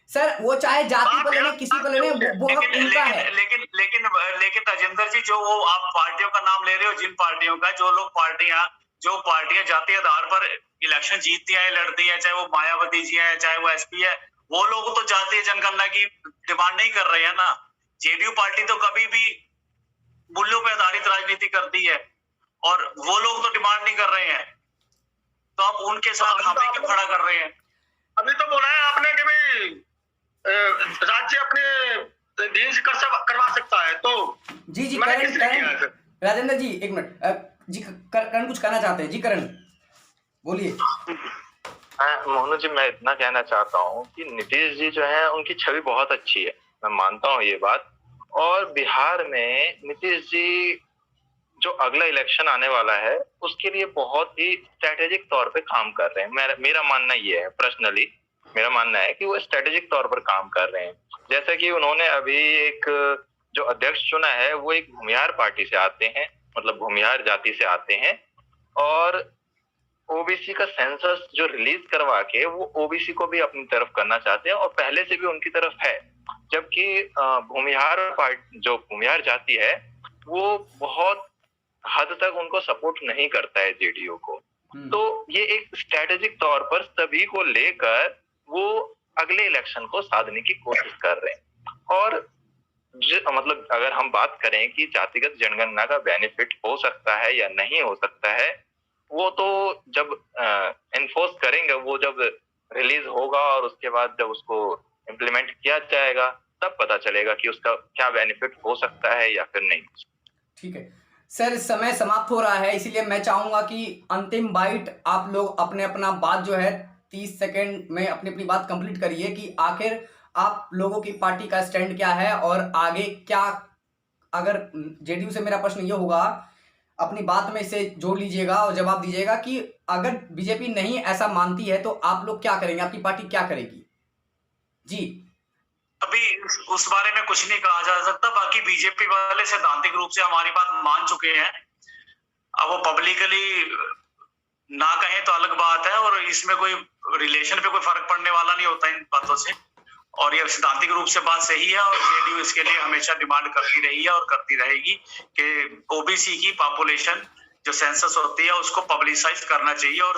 सर, वो चाहे जाति को लेने, किसी को लेने, वो हक उनका है। लेकिन राजेंद्र जी, जो वो आप पार्टियों का नाम ले रहे हो, जिन पार्टियों का, जो पार्टियां जातीय आधार पर इलेक्शन जीतती है, लड़ती है, चाहे वो मायावती जी है, चाहे वो एसपी है, वो लोग तो जातीय जनगणना की डिमांड नहीं कर रहे हैं ना। जेडीयू पार्टी तो कभी भी मूल्यों पर आधारित राजनीति करती है, और वो लोग तो डिमांड नहीं कर रहे हैं, तो आप उनके साथ हमें क्यों खड़ा कर रहे हैं? अभी तो बोला है आपने कि भाई राज्य अपने दिन से करवा सकता है, तो जी करण राजेंद्र जी एक मिनट जी, करण कुछ कहना चाहते हैं जी? करण बोलिए। मोनू जी, मैं इतना कहना चाहता हूँ कि नीतीश जी जो है उनकी छवि बहुत अच्छी है, मैं मानता हूँ ये बात। और बिहार में नीतीश जी जो अगला इलेक्शन आने वाला है उसके लिए बहुत ही स्ट्रेटेजिक तौर पे काम कर रहे हैं। मेरा मानना ये है, पर्सनली मेरा मानना है कि वो स्ट्रेटेजिक तौर पर काम कर रहे हैं। जैसे कि उन्होंने अभी एक जो अध्यक्ष चुना है वो एक भूमिहार पार्टी से आते हैं, मतलब भूमिहार जाति से आते हैं, और ओबीसी का सेंसस जो रिलीज करवा के वो ओबीसी को भी अपनी तरफ करना चाहते हैं, और पहले से भी उनकी तरफ है। जबकि जो भूमिहार जाति है वो बहुत हद तक उनको सपोर्ट नहीं करता है जेडीयू को। तो ये एक स्ट्रेटेजिक तौर पर सभी को लेकर वो अगले इलेक्शन को साधने की कोशिश कर रहे हैं। और मतलब अगर हम बात करें कि जातिगत जनगणना का बेनिफिट हो सकता है या नहीं हो सकता है, वो तो जब एनफोर्स करेंगे, वो जब रिलीज होगा और उसके बाद जब उसको इम्प्लीमेंट किया जाएगा तब पता चलेगा कि उसका क्या बेनिफिट हो सकता है या फिर नहीं। ठीक है सर, समय समाप्त हो रहा है, इसीलिए मैं चाहूंगा कि अंतिम बाइट आप लोग अपना बात जो है 30 सेकंड में अपनी बात कंप्लीट करिए कि आखिर आप लोगों की पार्टी का स्टैंड क्या है और आगे क्या अगर जेडीयू से मेरा प्रश्न ये होगा, अपनी बात में इसे जोड़ लीजिएगा और जवाब दीजिएगा कि अगर बीजेपी नहीं ऐसा मानती है तो आप लोग क्या करेंगे, आपकी पार्टी क्या करेगी? जी। अभी उस बारे में कुछ नहीं कहा जा सकता। बाकी बीजेपी वाले सैद्धांतिक रूप से हमारी बात मान चुके हैं। अब वो पब्लिकली ना कहें तो अलग बात है, और इसमें कोई रिलेशन पे कोई फर्क पड़ने वाला नहीं होता इन बातों से। और ये सिद्धांतिक रूप से बात सही है, और जेडीयू इसके लिए हमेशा डिमांड करती रही है और करती रहेगी कि ओबीसी की पॉपुलेशन जो सेंसस होती है उसको पब्लिसाइज करना चाहिए, और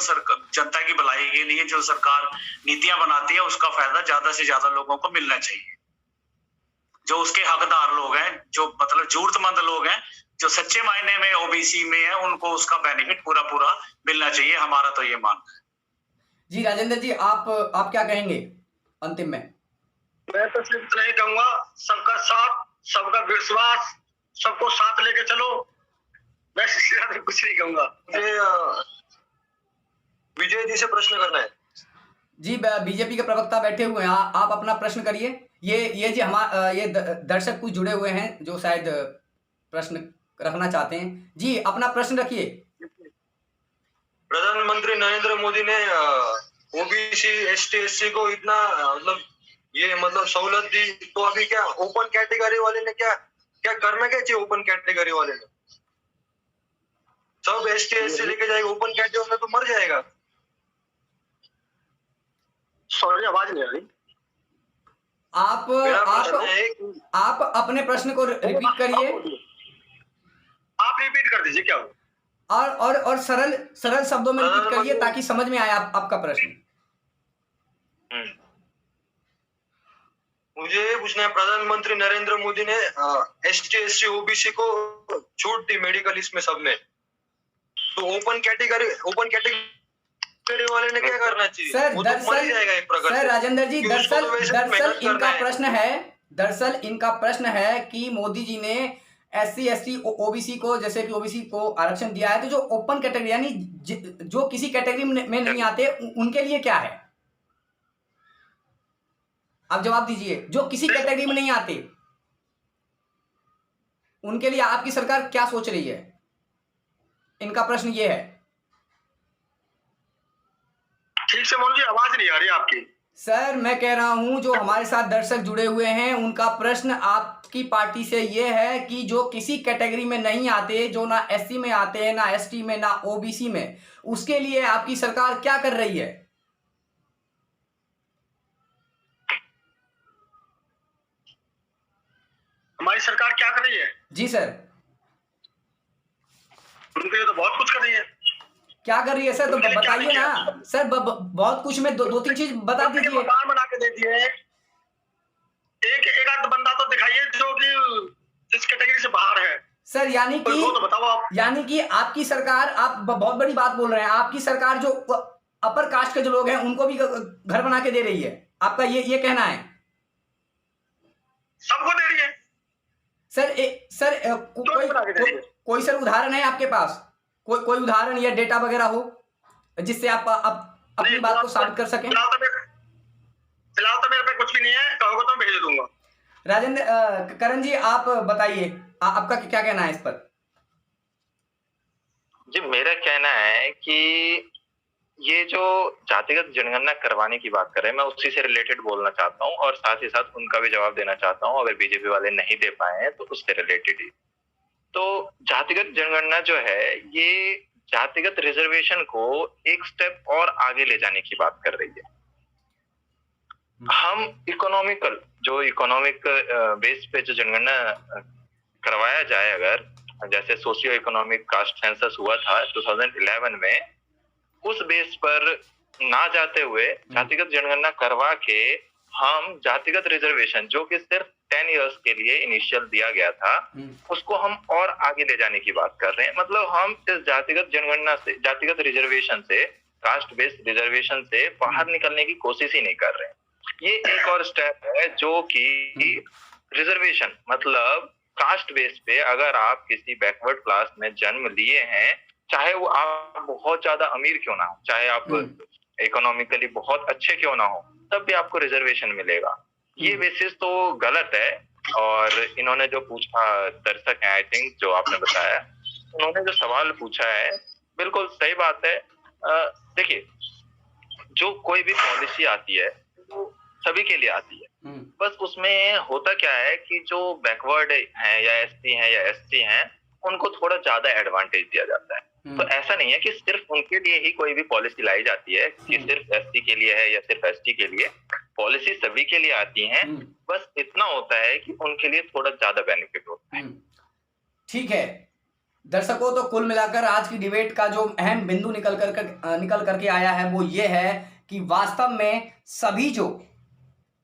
जनता की भलाई के लिए जो सरकार नीतियां बनाती है उसका फायदा ज्यादा से ज्यादा लोगों को मिलना चाहिए। जो उसके हकदार लोग हैं, जो मतलब जरूरतमंद लोग हैं, जो सच्चे मायने में ओबीसी में है, उनको उसका बेनिफिट पूरा पूरा मिलना चाहिए। हमारा तो ये मानना है। जी राजेंद्र जी, आप क्या कहेंगे अंतिम में? मैं तो सिर्फ इतना ही कहूंगा, सबका साथ, सबका विश्वास, सबको साथ लेके चलो। मैं इससे ज्यादा कुछ नहीं कहूंगा। मुझे विजय जी से प्रश्न करना है। जी, बीजेपी के प्रवक्ता बैठे हुए हैं, आप अपना प्रश्न करिए। ये जी ये दर्शक कुछ जुड़े हुए हैं जो शायद प्रश्न रखना चाहते हैं। जी, अपना प्रश्न रखिए। प्रधानमंत्री नरेंद्र मोदी ने ओबीसी एसटी एससी को इतना मतलब सहुलत दी, तो अभी क्या ओपन कैटेगरी वाले ने क्या करना क्या चाहिए? ओपन कैटेगरी वाले ने सब एसटी एससी लेके जाएगा, ओपन कैटेगरी में तो मर जाएगा। सॉरी, आवाज नहीं आ रही। आप अपने प्रश्न को रिपीट करिए। आप रिपीट कर दीजिए क्या हो। और सरल शब्दों में रिपीट करिए ताकि समझ में आए आपका प्रश्न। मुझे ये पूछना है, प्रधानमंत्री नरेंद्र मोदी ने एसटी एससी ओबीसी को छूट दी मेडिकल इसमें सब में, तो ओपन कैटेगरी वाले ने क्या करना चाहिए? सर वो तो मर जाएगा एक प्रकार से। राजेंद्र जी, दरअसल इनका प्रश्न है कि मोदी जी ने एससी एसटी ओबीसी को, जैसे कि ओबीसी को आरक्षण दिया है, तो जो ओपन कैटेगरी यानी जो किसी कैटेगरी में नहीं आते उनके लिए क्या है? आप जवाब दीजिए। जो किसी कैटेगरी में नहीं आते उनके लिए आपकी सरकार क्या सोच रही है? इनका प्रश्न ये है। ठीक से बोलिए, आवाज नहीं आ रही आपकी। सर, मैं कह रहा हूं जो हमारे साथ दर्शक जुड़े हुए हैं उनका प्रश्न आपकी पार्टी से यह है कि जो किसी कैटेगरी में नहीं आते, जो ना एससी में आते हैं, ना एसटी में, ना ओबीसी में, उसके लिए आपकी सरकार क्या कर रही है? हमारी सरकार क्या कर रही है? जी सर। उनके लिए तो बहुत कुछ कर रही है। क्या कर रही है सर? तो बताइए ना सर। बहुत कुछ में दो तीन चीज बता दीजिए। मकान बना के दे दिए। एक आध बंदा तो दिखाइए जो कि इस कैटेगरी से बाहर है सर। यानी कि तो बताओ आप। यानी कि आपकी सरकार, आप बहुत बड़ी बात बोल रहे हैं, आपकी सरकार जो अपर कास्ट के जो लोग हैं उनको भी घर बना के दे रही है, आपका ये कहना है? सबको दे रही है सर। कोई सर उदाहरण है आपके पास? कोई उदाहरण या डेटा वगैरह हो जिससे आप अपनी बात को साबित कर सकें? फिलहाल तो मेरे पे कुछ भी नहीं है, कहोगे तो भेज दूंगा। राजेंद्र, करण जी, आप बताइए, आपका क्या कहना है इस पर? जी, मेरा कहना है कि ये जो जातिगत जनगणना करवाने की बात कर रहे हैं, मैं उसी से रिलेटेड बोलना चाहता हूं, और साथ ही साथ उनका भी जवाब देना चाहता हूं, अगर बीजेपी वाले नहीं दे पाए हैं तो उससे रिलेटेड ही। तो जातिगत जनगणना जो है, ये जातिगत रिजर्वेशन को एक स्टेप और आगे ले जाने की बात कर रही है। हम इकोनॉमिक बेस पे जो जनगणना करवाया जाए, अगर जैसे सोशियो इकोनॉमिक कास्ट सेंसस हुआ था 2011 में, उस बेस पर ना जाते हुए जातिगत जनगणना करवा के हम जातिगत रिजर्वेशन, जो कि सिर्फ 10 इयर्स के लिए इनिशियल दिया गया था, उसको हम और आगे ले जाने की बात कर रहे हैं। मतलब हम इस जातिगत जनगणना से, जातिगत रिजर्वेशन से, कास्ट बेस्ड रिजर्वेशन से बाहर निकलने की कोशिश ही नहीं कर रहे हैं। ये एक और स्टेप है जो कि रिजर्वेशन, मतलब कास्ट बेस पे अगर आप किसी बैकवर्ड क्लास में जन्म लिए हैं, चाहे वो आप बहुत ज्यादा अमीर क्यों ना हो, चाहे आप इकोनॉमिकली बहुत अच्छे क्यों ना हो, तब भी आपको रिजर्वेशन मिलेगा। ये बेसिस तो गलत है, और इन्होंने जो पूछा, दर्शक हैं आई थिंक जो आपने बताया, उन्होंने जो सवाल पूछा है बिल्कुल सही बात है। देखिए, जो कोई भी पॉलिसी आती है वो सभी के लिए आती है, बस उसमें होता क्या है कि जो बैकवर्ड हैं या एससी हैं या एसटी हैं उनको थोड़ा ज्यादा एडवांटेज दिया जाता है। तो ऐसा नहीं है कि सिर्फ उनके लिए ही कोई भी पॉलिसी लाई जाती है कि सिर्फ एससी के लिए है या सिर्फ एसटी के लिए। पॉलिसी सभी के लिए आती है, बस इतना होता है कि उनके लिए थोड़ा ज्यादा बेनिफिट होता है। ठीक है दर्शकों, तो कुल मिलाकर आज की डिबेट का जो अहम बिंदु निकल करके आया है वो ये है कि वास्तव में सभी जो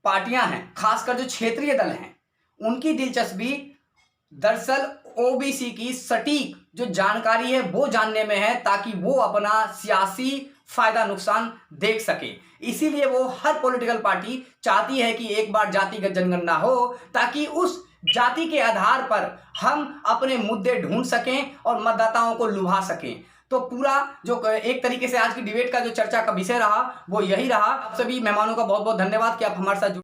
पार्टियां हैं, खासकर जो क्षेत्रीय दल हैं, उनकी दिलचस्पी दरअसल ओबीसी की सटीक जो जानकारी है वो जानने में है, ताकि वो अपना सियासी फायदा नुकसान देख सके। इसीलिए वो हर पॉलिटिकल पार्टी चाहती है कि एक बार जातिगत जनगणना हो, ताकि उस जाति के आधार पर हम अपने मुद्दे ढूंढ सकें और मतदाताओं को लुभा सकें। तो पूरा जो एक तरीके से आज की डिबेट का जो चर्चा का विषय रहा वो यही रहा। आप सभी मेहमानों का बहुत बहुत धन्यवाद कि आप हमारे साथ